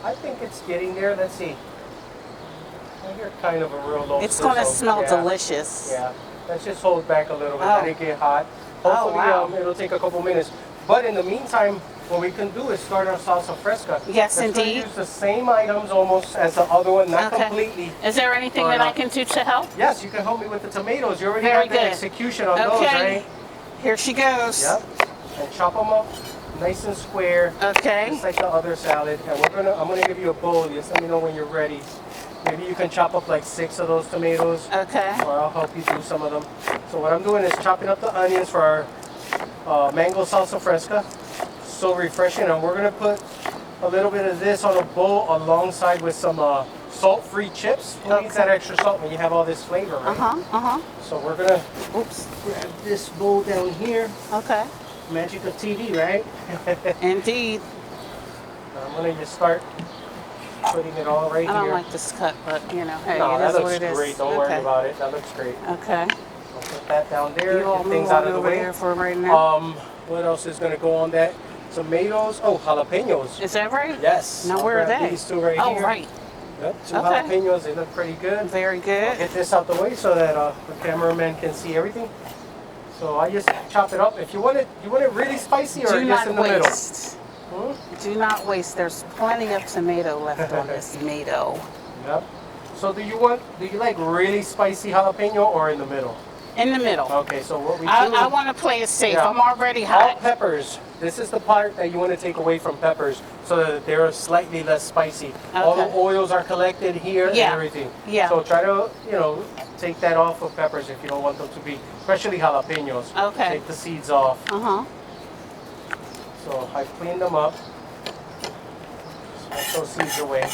I think it's getting there. Let's see. I hear kind of a real low It's gonna sizzle. smell Yeah. delicious. Yeah. Let's just hold back a little bit. Oh. Let it get hot. Oh, Hopefully, wow. it'll take a couple minutes. But in the meantime, what we can do is start our salsa fresca. Yes, Let's indeed. use the same items almost as the other one, not Okay. completely. Is there anything that I can do to help? Yes, you can help me with the tomatoes. You already Very have the good. execution on those, Okay. right? Here she goes. Yep. And chop them up nice and square, Okay. just like the other salad. And I'm gonna give you a bowl. Just let me know when you're ready. Maybe you can chop up like 6 of those tomatoes. Okay. Or I'll help you do some of them. So what I'm doing is chopping up the onions for our mango salsa fresca. So refreshing, and we're gonna put a little bit of this on a bowl alongside with some salt-free chips. Who needs that extra salt when you have all this flavor, right? So we're gonna Oops. grab this bowl down here. Okay. Magic of TV, right? Indeed. I'm gonna just start putting it all right I don't here. like this cut, but hey, No, it that is what looks it is. great. Don't okay. worry about it. That looks great. Okay. I'll put that down there. You all Get move things on out of the over way. there for right now. What else is gonna go on that? Tomatoes. Oh, jalapenos. Is that right? Yes. Now I'll where are grab they? These two right Oh, here. right. Yep, 2 Okay. jalapenos. They look pretty good. Very I'll good. get this out the way so that the cameraman can see everything. So I just chop it up. If you want it really spicy or Do just not in the waste. middle? Do not waste. There's plenty of tomato left on this tomato. Yep. So do you like really spicy jalapeno or in the middle? In the middle. Okay, so what we do I want to play it safe. Yeah. I'm already all hot. peppers. This is the part that you want to take away from peppers so that they're slightly less spicy. All the Okay. oils are collected here Yeah. and everything. Yeah. So try to, take that off of peppers if you don't want them to be, especially jalapenos. Okay. Take the seeds off. Uh-huh. So I cleaned them up. Smash those seeds away.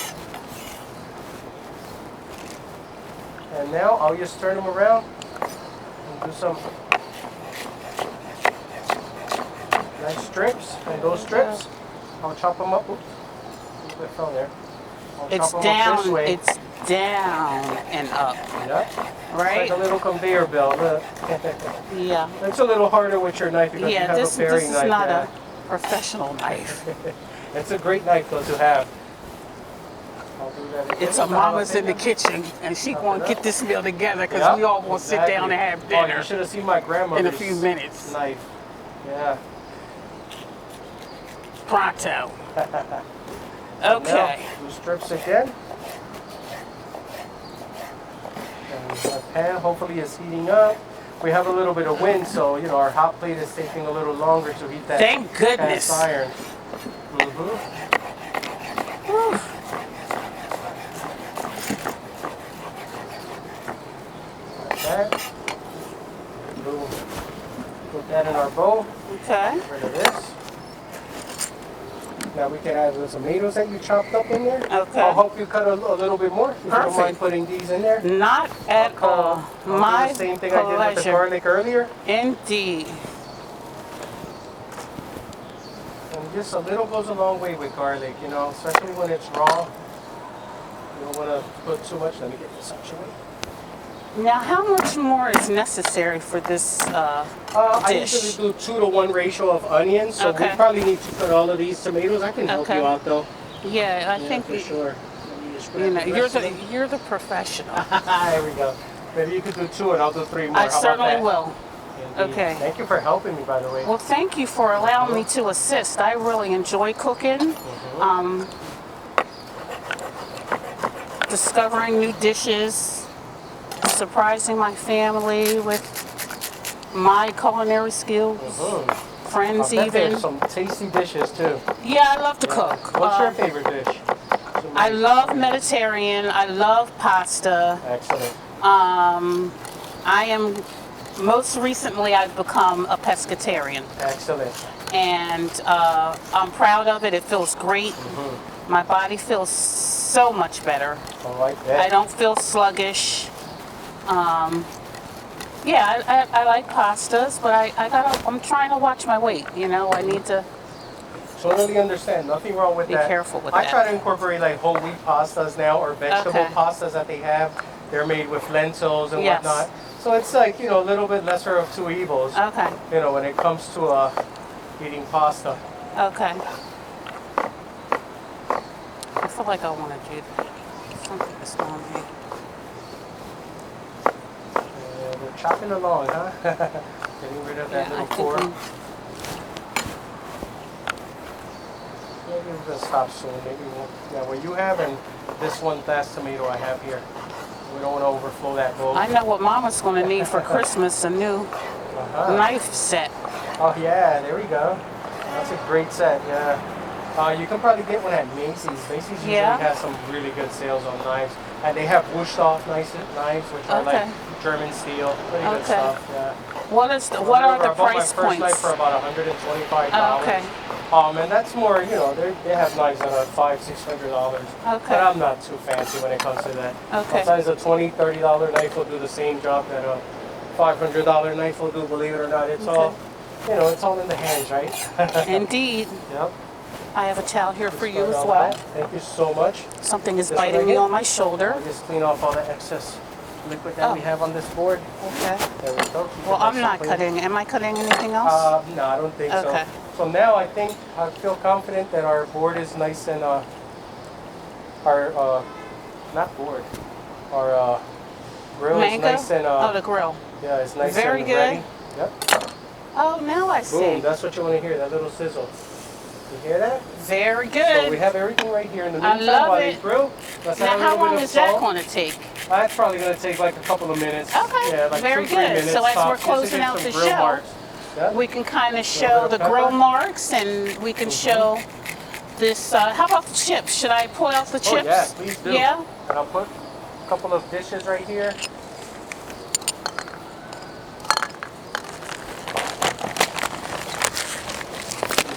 And now I'll just turn them around and do some nice strips. And those strips, I'll chop them up. Oops, it fell there. I'll It's chop them up this down. way. It's down and up. Yeah. Right? It's like a little conveyor belt. Look. Yeah. It's a little harder with your knife because you Yeah. have This a paring is knife. not yeah. a professional knife. It's a great knife though to have. I'll do that again. It's a mama's in the kitchen, and she gonna get this meal together because Yep, we all gonna sit down and have Oh, dinner you should have seen my grandmother's in a few minutes. knife. Yeah. Pronto. Now, Okay. do strips again. And the pan hopefully is heating up. We have a little bit of wind, so our hot plate is taking a little longer to heat that Thank goodness. cast iron. Mm-hmm. Like that. We'll put that in our bowl. Okay. Get rid of this. Now we can add the tomatoes that you chopped up in there. Okay. I'll help you cut a little bit more if you don't mind Perfect. putting these in there. Not at all. I'll do My the same thing I did with the pleasure. garlic earlier. Indeed. And just a little goes a long way with garlic, you know, especially when it's raw. You don't want to put too much. Let me get this out your way. Now, how much more is necessary for this I dish? usually do 2 to 1 ratio of onions, so Okay. we probably need to cut all of these tomatoes. I can help Okay. you out though. Yeah, I Yeah, think for sure. Let me just grab you know the you're rest of the them. you're the professional. There we go. Maybe you could do 2 and I'll do 3 more. I How about certainly that? will. Indeed. Okay. Thank you for helping me, by the way. Well, thank you for allowing me to assist. I really enjoy cooking, discovering new dishes, surprising my family with my culinary skills, friends I bet even. there's some tasty dishes too. Yeah, I love to cook. What's your favorite dish? I love Mediterranean. I love pasta. Excellent. I am, most recently I've become a pescatarian. Excellent. And I'm proud of it. It feels great. My body feels so much better. I like that. I don't feel sluggish. Yeah, I like pastas, but I'm trying to watch my weight. You know, I need to. Totally understand. Nothing wrong with Be that. careful with I that. try to incorporate like whole wheat pastas now or vegetable Okay. pastas that they have. They're made with lentils and Yes. whatnot. So it's like, you know, a little bit lesser of 2 evils. Okay. You know, when it comes to eating pasta. Okay. I feel like I want to do something this morning. And we're chopping along, huh? Getting rid of that Yeah, I little think core. I'm- Maybe we're gonna stop soon. Maybe we'll, yeah, what you have and this one last tomato I have here. We don't want to overflow that bowl. I know what Mama's going to need for Christmas, a new knife set. Oh yeah, there we go. That's a great set, yeah. You can probably get one at Macy's. Macy's usually Yeah. has some really good sales on knives. And they have whooshed off knives, which are Okay. like German steel. Pretty good Okay. stuff, yeah. What are the I bought price my first points? knife for about $125. Okay. And that's more, you know, they have knives that are $500-$600. Okay. But I'm not too fancy when it comes to that. Okay. Sometimes a $20-$30 knife will do the same job that a $500 knife will do, believe it or not. It's all, you know, it's all in the hands, right? Indeed. Yep. I have a towel here for you Start as on well. that. Thank you so much. Something is This one biting right me here? on my shoulder. I'll just clean off all the excess liquid that we Oh. have on this board. Okay. There we go. Keep Well, it nice I'm and not clean. cutting. Am I cutting anything else? No, I don't think so. Okay. So now I think I feel confident that our board is nice and not board, our grill Mango? is nice and Oh, the grill. yeah, it's nice Very and good. ready. Yep. Oh, now I see. Boom. That's what you want to hear. That little sizzle. You hear that? Very So we good. have everything right here in the I meantime love while they it. grill. Let's add Now, a how little bit long of is that salt. going to take? That's probably going to take like a couple of minutes. Okay, Yeah, like very 2-3 good. minutes. So as tops, we're just to closing get out some the grill show, marks. Yeah. we can kind of bit show of the pepper. grill marks, and we can show this. How about the chips? Should I pull out the Oh chips? yeah, please do. Yeah. And I'll put a couple of dishes right here.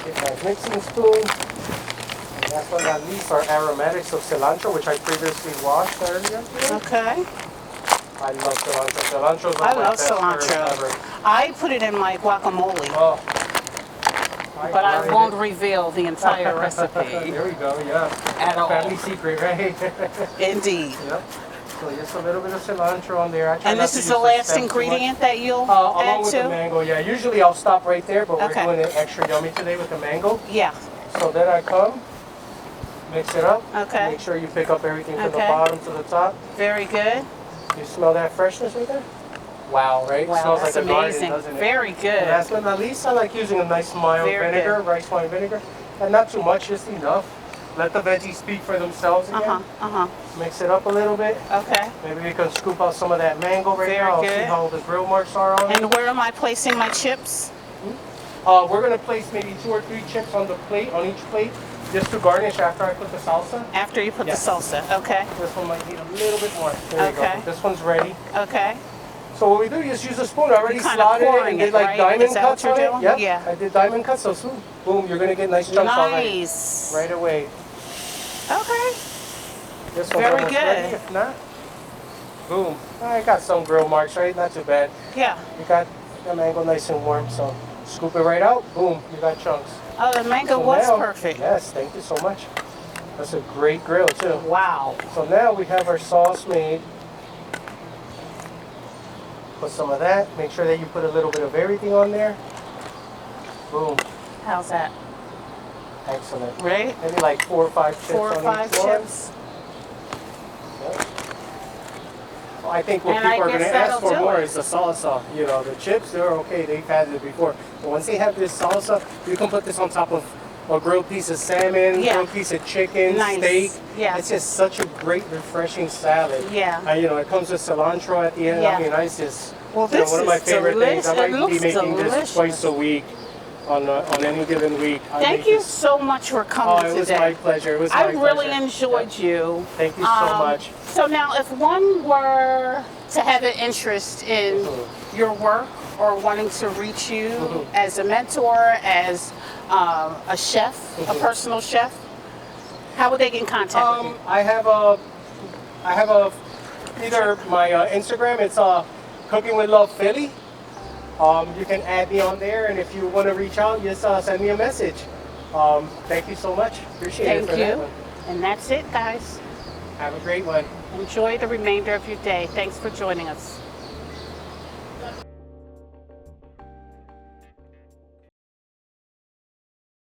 Get my mixing spoon. And last but not least, our aromatics of cilantro, which I previously washed earlier. Okay. I love cilantro. Cilantro is I one of my love best herbs cilantro. ever. I put it in my guacamole, Oh. but I tried won't it. reveal the entire recipe There we go, yeah. at all. Family secret, right? Indeed. Yep. So just a little bit of cilantro on there. I try And not this to is use the last stem too much. ingredient that you'll Along add with the to? mango, yeah. Usually I'll stop right there, but Okay. we're doing it extra yummy today with the mango. Yeah. So then I come, mix it up. Okay. Make sure you pick up everything from the Okay. bottom to the top. Very good. You smell that freshness right there? Wow, right? Wow, Smells that's like a garden, amazing. doesn't it? Very And good. last but not least, I like using a nice mild Very vinegar, good. rice wine vinegar. And not too much, just enough. Let the veggies speak for themselves again. Mix it up a little bit. Okay. Maybe we can scoop out some of that mango right Very now. I'll see good. how the grill marks are on it. And where am I placing my chips? We're going to place maybe 2 or 3 chips on the plate, on each plate, just to garnish after I put the salsa. After you put Yes. the salsa. Okay. This one might need a little bit more. There you Okay. go. This one's ready. Okay. So what we do is use a spoon. I already Kinda slotted it pouring and did it, like right? diamond Is that what cuts you're on it. doing? Yep. Yeah. I did diamond cuts, so swoop, boom, you're gonna get nice chunks already. Nice. Right away. Okay. This one's Very almost good. ready. If not, boom. I got some grill marks, right? Not too bad. Yeah. You got the mango nice and warm, so scoop it right out. Boom, you got chunks. Oh, the mango So was now- perfect. Yes, thank you so much. That's a great grill too. Wow. So now we have our sauce made. Put some of that. Make sure that you put a little bit of everything on there. Boom. How's that? Excellent. Right? Maybe like 4 or 5 chips 4 or on 5 each one. chips. Yep. Well, I think what And I people are going guess to ask that'll for do more it. is the salsa. You know, the chips, they're okay. They've had it before. But once they have this salsa, you can put this on top of a grilled piece of salmon, Yeah. grilled piece of chicken, Nice. steak. Yeah. It's just such a great, refreshing salad. Yeah. And, you know, it comes with cilantro at the end. Yeah. I mean, it's just Well, you know, this one of my is favorite things. I delicious. might It be looks making this delicious. twice a week on any given week. I Thank make you this- so much for Oh, coming it was today. my pleasure. It was I my really pleasure. enjoyed you. Thank you so much. So now, if one were to have an interest in your work or wanting to reach you as a mentor, as a chef, a personal chef, how would they get in contact with you? I have either my Instagram. It's Cooking with Love Philly. You can add me on there, and if you want to reach out, just send me a message. Thank you so much. Appreciate it. Thank for that you. one. And that's it, guys. Have a great one. Enjoy the remainder of your day. Thanks for joining us.